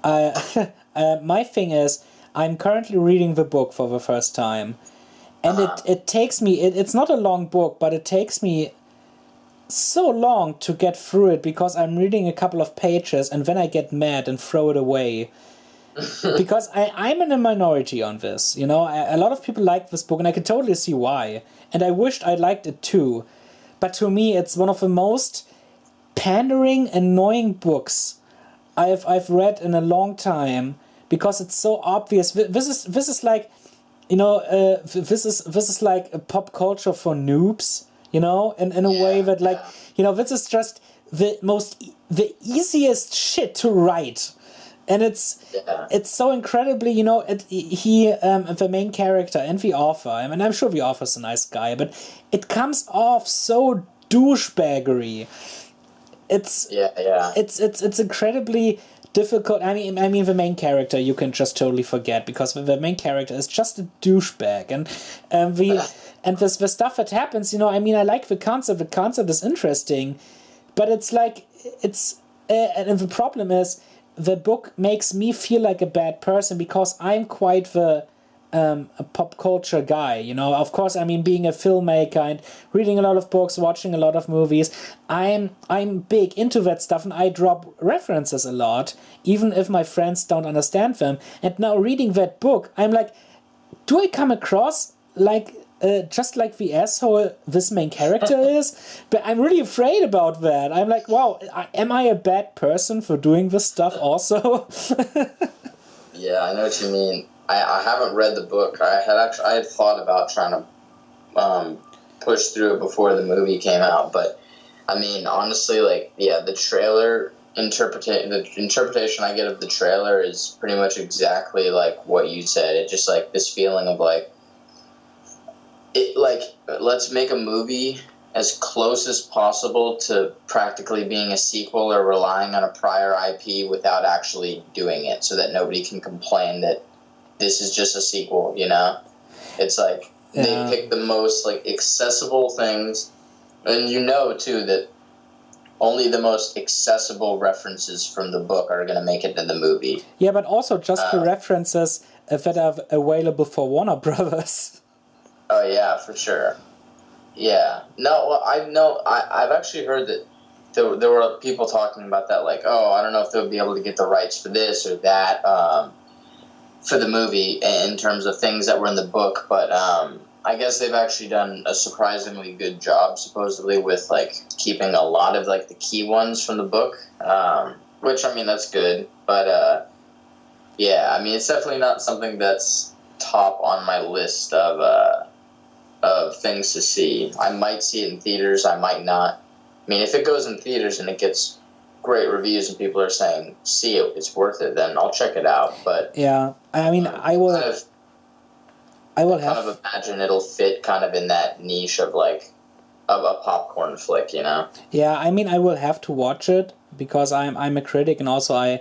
one. My thing is, I'm currently reading the book for the first time, and it takes me. It's not a long book, but it takes me so long to get through it because I'm reading a couple of pages and then I get mad and throw it away. Because I'm in a minority on this, a lot of people like this book and I can totally see why, and I wished I liked it too, but to me it's one of the most pandering, annoying books I've read in a long time because it's so obvious. This is like, this is like a pop culture for noobs, in a way that like, this is just the easiest shit to write. And it's so incredibly, the main character and the author, I mean, I'm sure the author's a nice guy, but it comes off so douchebaggery. It's incredibly difficult. I mean, the main character you can just totally forget because the main character is just a douchebag, and the stuff that happens, I mean, I like the concept. The concept is interesting, but it's like and the problem is, the book makes me feel like a bad person because I'm quite a pop culture guy, Of course, I mean, being a filmmaker and reading a lot of books, watching a lot of movies, I'm big into that stuff and I drop references a lot, even if my friends don't understand them. And now reading that book, I'm like, do I come across like just like the asshole this main character is? But I'm really afraid about that. I'm like, wow, am I a bad person for doing this stuff also? Yeah, I know what you mean. I haven't read the book. I had thought about trying to push through it before the movie came out, but I mean, honestly, like, yeah, the trailer the interpretation I get of the trailer is pretty much exactly like what you said. It's just like this feeling of like, let's make a movie as close as possible to practically being a sequel or relying on a prior IP without actually doing it, so that nobody can complain that this is just a sequel. It's like they pick the most like accessible things, and too that only the most accessible references from the book are going to make it in the movie. Yeah, but also just the references that are available for Warner Brothers. Oh yeah, for sure. Yeah. No, well, I've actually heard that there were people talking about that, like, oh, I don't know if they'll be able to get the rights for this or that for the movie in terms of things that were in the book, but I guess they've actually done a surprisingly good job, supposedly, with like keeping a lot of like the key ones from the book, which, I mean, that's good, but yeah, I mean, it's definitely not something that's top on my list of things to see. I might see it in theaters, I might not. I mean, if it goes in theaters and it gets great reviews and people are saying, see it, it's worth it, then I'll check it out. But yeah, I mean, I will kind of imagine it'll fit kind of in that niche of like of a popcorn flick, Yeah, I mean, I will have to watch it because I'm a critic, and also I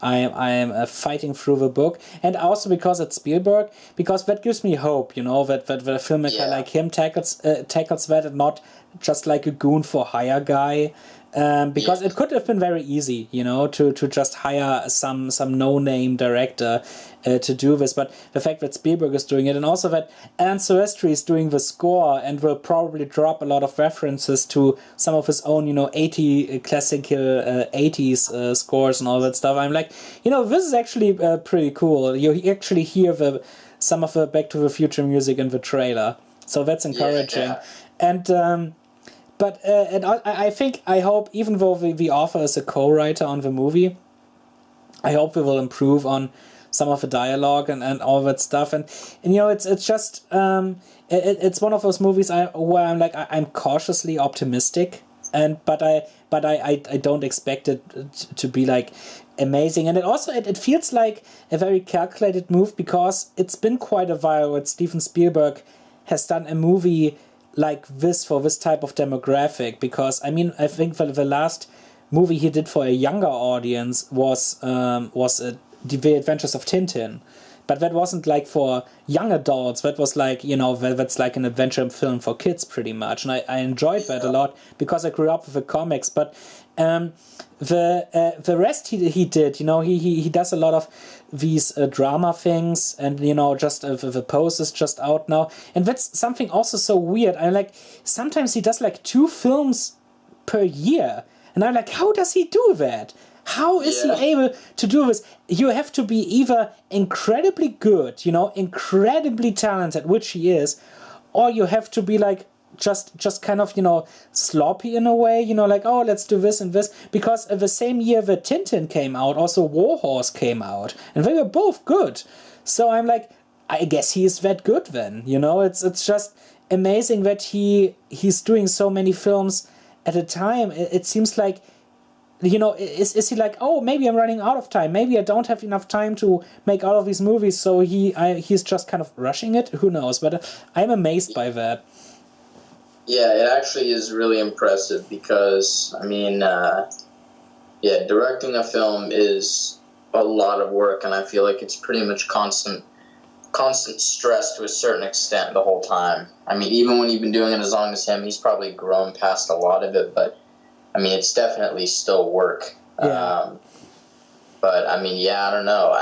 am fighting through the book, and also because it's Spielberg, because that gives me hope, that a filmmaker like him tackles that, and not just like a goon for hire guy. because it could have been very easy, to just hire some no-name director to do this. But the fact that Spielberg is doing it, and also that Alan Silvestri is doing the score and will probably drop a lot of references to some of his own, 80 classical 80s scores and all that stuff. I'm like, this is actually pretty cool. You actually hear some of the Back to the Future music in the trailer, so that's encouraging. Yeah. And and I hope, even though the author is a co-writer on the movie, I hope we will improve on some of the dialogue and all that stuff. And it's just it's one of those movies where I'm like, I'm cautiously optimistic, but I don't expect it to be like amazing. And it feels like a very calculated move, because it's been quite a while that Steven Spielberg has done a movie like this for this type of demographic. Because I think the last movie he did for a younger audience was The Adventures of Tintin, but that wasn't like for young adults. That was like, that's like an adventure film for kids pretty much, and I enjoyed that a lot because I grew up with the comics. But the rest he did, he does a lot of these drama things, and just the Post is just out now, and that's something also so weird. I'm like, sometimes he does like 2 films per year, and I'm like, how does he do that? How is he able to do this? You have to be either incredibly good, incredibly talented, which he is, or you have to be like just kind of, sloppy in a way, like, oh, let's do this and this. Because the same year that Tintin came out, also Warhorse came out, and they were both good. So I'm like, I guess he is that good then, It's just amazing that he's doing so many films at a time. It seems like, is he like, oh, maybe I'm running out of time, maybe I don't have enough time to make all of these movies, so he's just kind of rushing it? Who knows? But I'm amazed by that. Yeah, it actually is really impressive, because directing a film is a lot of work, and I feel like it's pretty much constant stress to a certain extent the whole time. Even when you've been doing it as long as him, he's probably grown past a lot of it, but it's definitely still work. Yeah. But I don't know.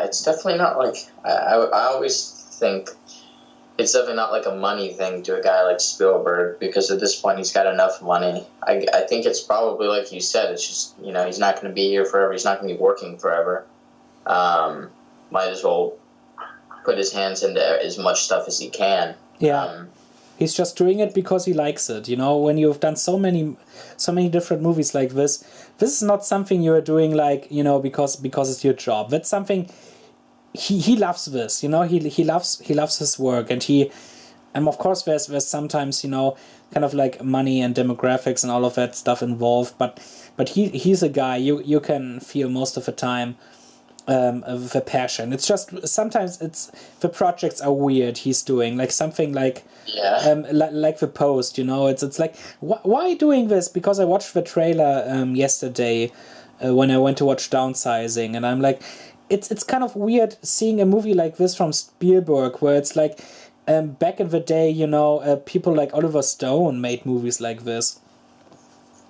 It's definitely not like, I always think it's definitely not like a money thing to a guy like Spielberg, because at this point he's got enough money. I think it's probably like you said, it's just, he's not going to be here forever. He's not going to be working forever. Might as well put his hands into as much stuff as he can. Yeah. He's just doing it because he likes it. When you've done so many different movies like this is not something you're doing like, because it's your job. That's something he loves this, he loves his work, and of course there's sometimes, kind of like money and demographics and all of that stuff involved, but he's a guy you can feel most of the time the passion. It's just sometimes the projects are weird he's doing, like something like like The Post, it's like, why doing this? Because I watched the trailer yesterday when I went to watch Downsizing, and I'm like, it's kind of weird seeing a movie like this from Spielberg, where it's like, back in the day, people like Oliver Stone made movies like this.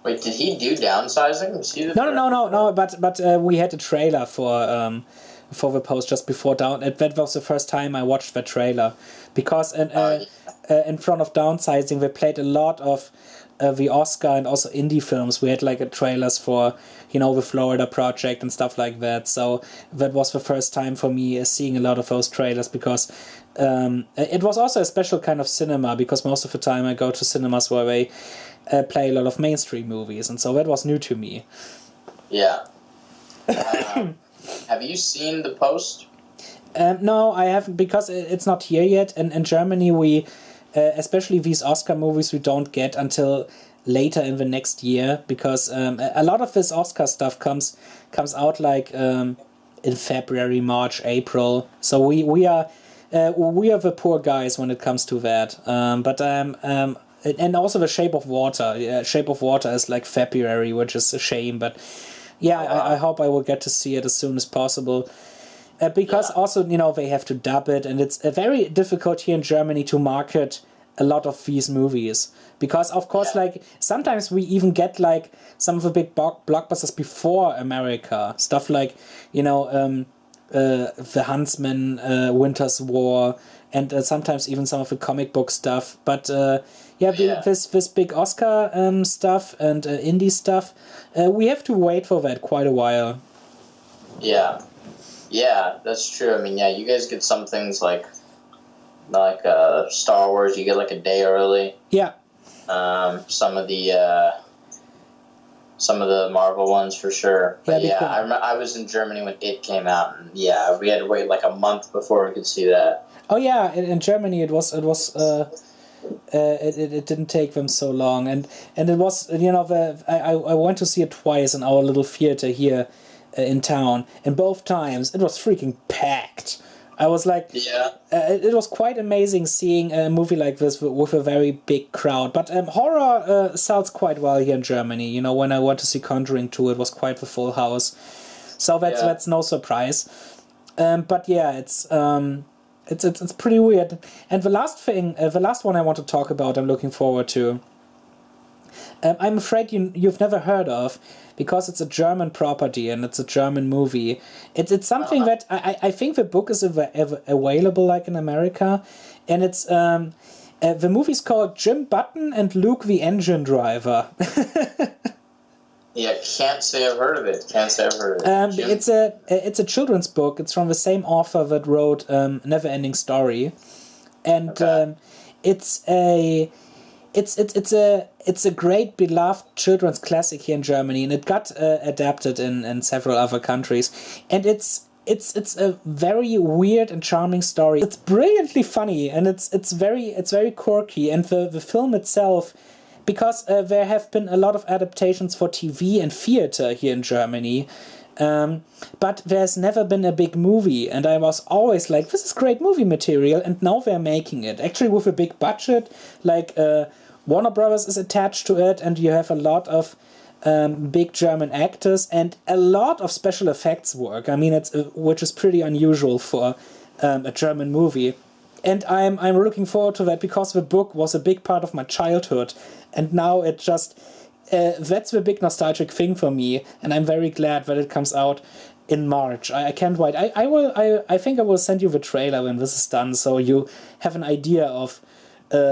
Wait, did he do Downsizing? Was he No. But we had a trailer for The Post just before that was the first time I watched the trailer, because in front of Downsizing they played a lot of the Oscar and also indie films. We had like trailers for, the Florida Project and stuff like that. So that was the first time for me seeing a lot of those trailers, because it was also a special kind of cinema, because most of the time I go to cinemas where they play a lot of mainstream movies, and so that was new to me. Yeah. Have you seen The Post? No, I haven't, because it's not here yet. And in Germany, we, especially these Oscar movies, we don't get until later in the next year, because a lot of this Oscar stuff comes out like in February, March, April. So we are the poor guys when it comes to that. And also The Shape of Water. Shape of Water is like February, which is a shame. But yeah, I hope I will get to see it as soon as possible. Because also, they have to dub it. And it's very difficult here in Germany to market a lot of these movies. Because, of course, like, sometimes we even get, like, some of the big blockbusters before America. Stuff like, you know, The Huntsman, Winter's War, and sometimes even some of the comic book stuff. But, this big Oscar stuff and indie stuff, we have to wait for that quite a while. Yeah. Yeah, that's true. I mean, yeah, you guys get some things like Star Wars, you get like a day early. Yeah. Some of the Marvel ones for sure. But I was in Germany when it came out, and yeah, we had to wait like a month before we could see that. Oh yeah, in Germany it didn't take them so long, and it was, you know, I went to see it twice in our little theater here in town, and both times it was freaking packed. I was like, it was quite amazing seeing a movie like this with a very big crowd. But horror sells quite well here in Germany. You know, when I went to see Conjuring 2, it was quite the full house. So that's no surprise. But yeah, it's pretty weird. And the last one I want to talk about, I'm looking forward to. I'm afraid you've never heard of, because it's a German property and it's a German movie. It's something that I think the book is available like in America, and it's the movie's called Jim Button and Luke the Engine Driver. Yeah, can't say I've heard of it. It's a children's book. It's from the same author that wrote Never-Ending Story, and it's a great beloved children's classic here in Germany, and it got adapted in several other countries. And it's a very weird and charming story. It's brilliantly funny, and it's very quirky. And the film itself, because there have been a lot of adaptations for TV and theater here in Germany, but there's never been a big movie, and I was always like, this is great movie material, and now they're making it. Actually with a big budget, like Warner Brothers is attached to it, and you have a lot of big German actors and a lot of special effects work. I mean, which is pretty unusual for a German movie. And I'm looking forward to that, because the book was a big part of my childhood, and now it just... that's the big nostalgic thing for me, and I'm very glad that it comes out in March. I can't wait. I think I will send you the trailer when this is done, so you have an idea of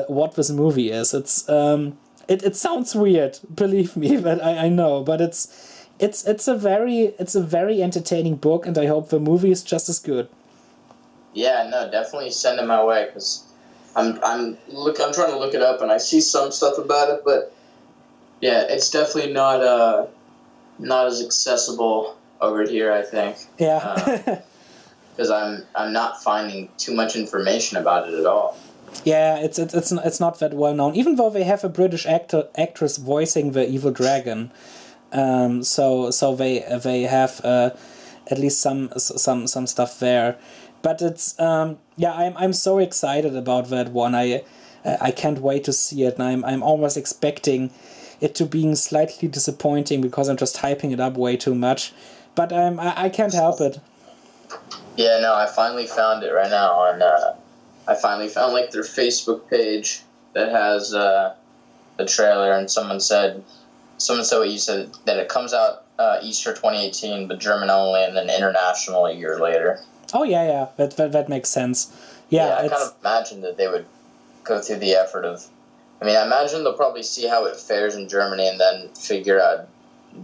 what this movie is. It sounds weird, believe me, but I know. But it's a very entertaining book, and I hope the movie is just as good. Yeah, no, definitely send it my way, because I'm trying to look it up, and I see some stuff about it, but yeah, it's definitely not as accessible over here, I think. Yeah. Because I'm not finding too much information about it at all. Yeah, it's not that well known, even though they have a British actress voicing the evil dragon. So they have at least some stuff there. But it's I'm so excited about that one. I can't wait to see it, and I'm almost expecting it to being slightly disappointing, because I'm just hyping it up way too much. But I can't help it. Yeah, no, I finally found it right now on. I finally found like their Facebook page that has the trailer, and someone said what you said, that it comes out Easter 2018, but German only, and then international a year later. Oh yeah, that makes sense. Yeah, I kind of imagined that they would go through the effort of. I mean, I imagine they'll probably see how it fares in Germany and then figure out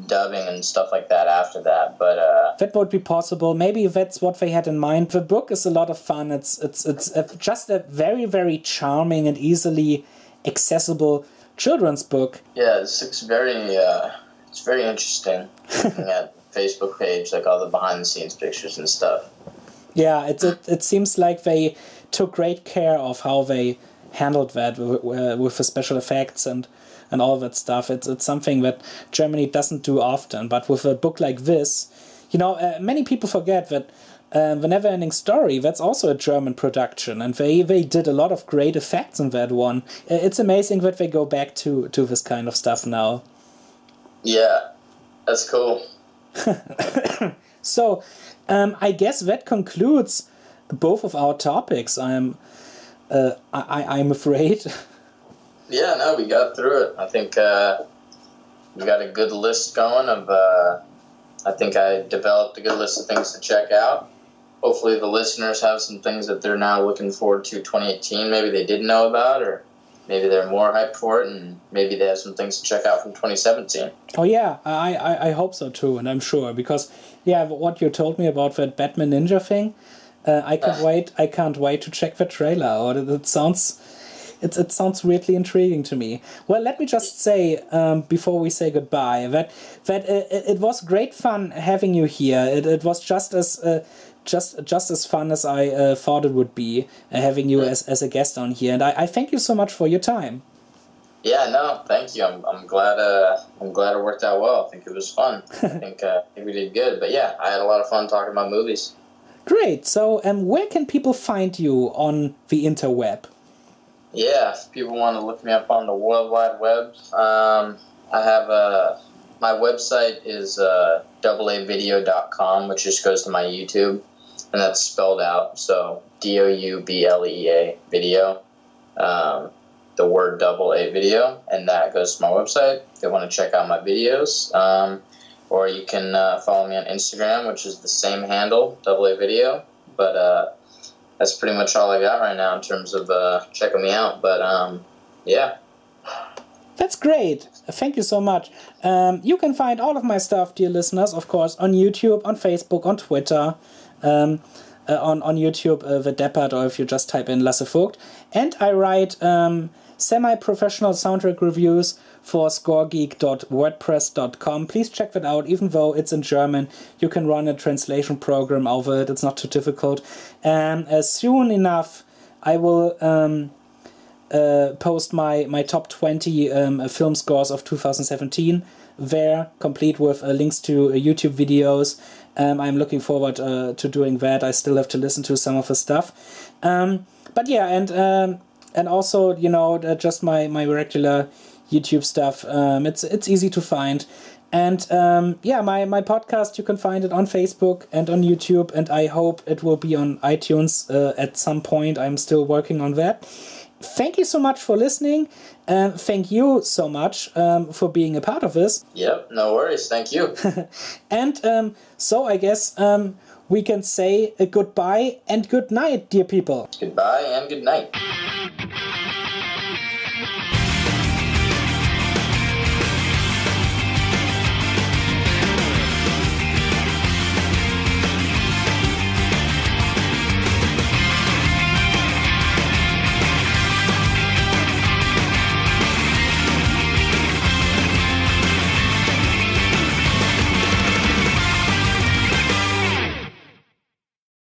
dubbing and stuff like that after that. But that would be possible. Maybe that's what they had in mind. The book is a lot of fun. It's just a very, very charming and easily accessible children's book. Yeah, it's very interesting. Looking at Facebook page, like all the behind the scenes pictures and stuff. Yeah, it seems like they took great care of how they handled that with the special effects and all that stuff. It's something that Germany doesn't do often, but with a book like this, you know, many people forget that The Never-Ending Story, that's also a German production, and they did a lot of great effects in that one. It's amazing that they go back to this kind of stuff now. Yeah, that's cool. So, I guess that concludes both of our topics. I'm afraid. Yeah, no, we got through it. I think we got a good list going of. I think I developed a good list of things to check out. Hopefully, the listeners have some things that they're now looking forward to 2018. Maybe they didn't know about, or maybe they're more hyped for it, and maybe they have some things to check out from 2017. Oh yeah, I hope so too, and I'm sure, because what you told me about that Batman Ninja thing, I can't wait to check the trailer out. It sounds really intriguing to me. Well, let me just say before we say goodbye that it was great fun having you here. It was just as fun as I thought it would be, having you as a guest on here, and I thank you so much for your time. Yeah, no, thank you. I'm glad. I'm glad it worked out well. I think it was fun. I think we did good. But yeah, I had a lot of fun talking about movies. Great. So, where can people find you on the interweb? Yeah, if people want to look me up on the World Wide Web, I have my website is AAvideo.com, which just goes to my YouTube, and that's spelled out. So DOUBLEA video. The word AA video, and that goes to my website if you want to check out my videos. Or you can follow me on Instagram, which is the same handle, AA video. But that's pretty much all I got right now in terms of checking me out. But yeah. That's great. Thank you so much. You can find all of my stuff, dear listeners, of course, on YouTube, on Facebook, on Twitter. On YouTube, TheDeppert, or if you just type in Lasse Vogt. And I write semi-professional soundtrack reviews for scoregeek.wordpress.com. Please check that out. Even though it's in German, you can run a translation program over it. It's not too difficult. Soon enough, I will post my top 20 film scores of 2017 there, complete with links to YouTube videos. I'm looking forward to doing that. I still have to listen to some of the stuff. But yeah, and also, just my regular YouTube stuff. It's easy to find. And my podcast, you can find it on Facebook and on YouTube, and I hope it will be on iTunes at some point. I'm still working on that. Thank you so much for listening. Thank you so much for being a part of this. Yep, no worries. Thank you. And so I guess we can say a goodbye and good night, dear people. Goodbye and good night.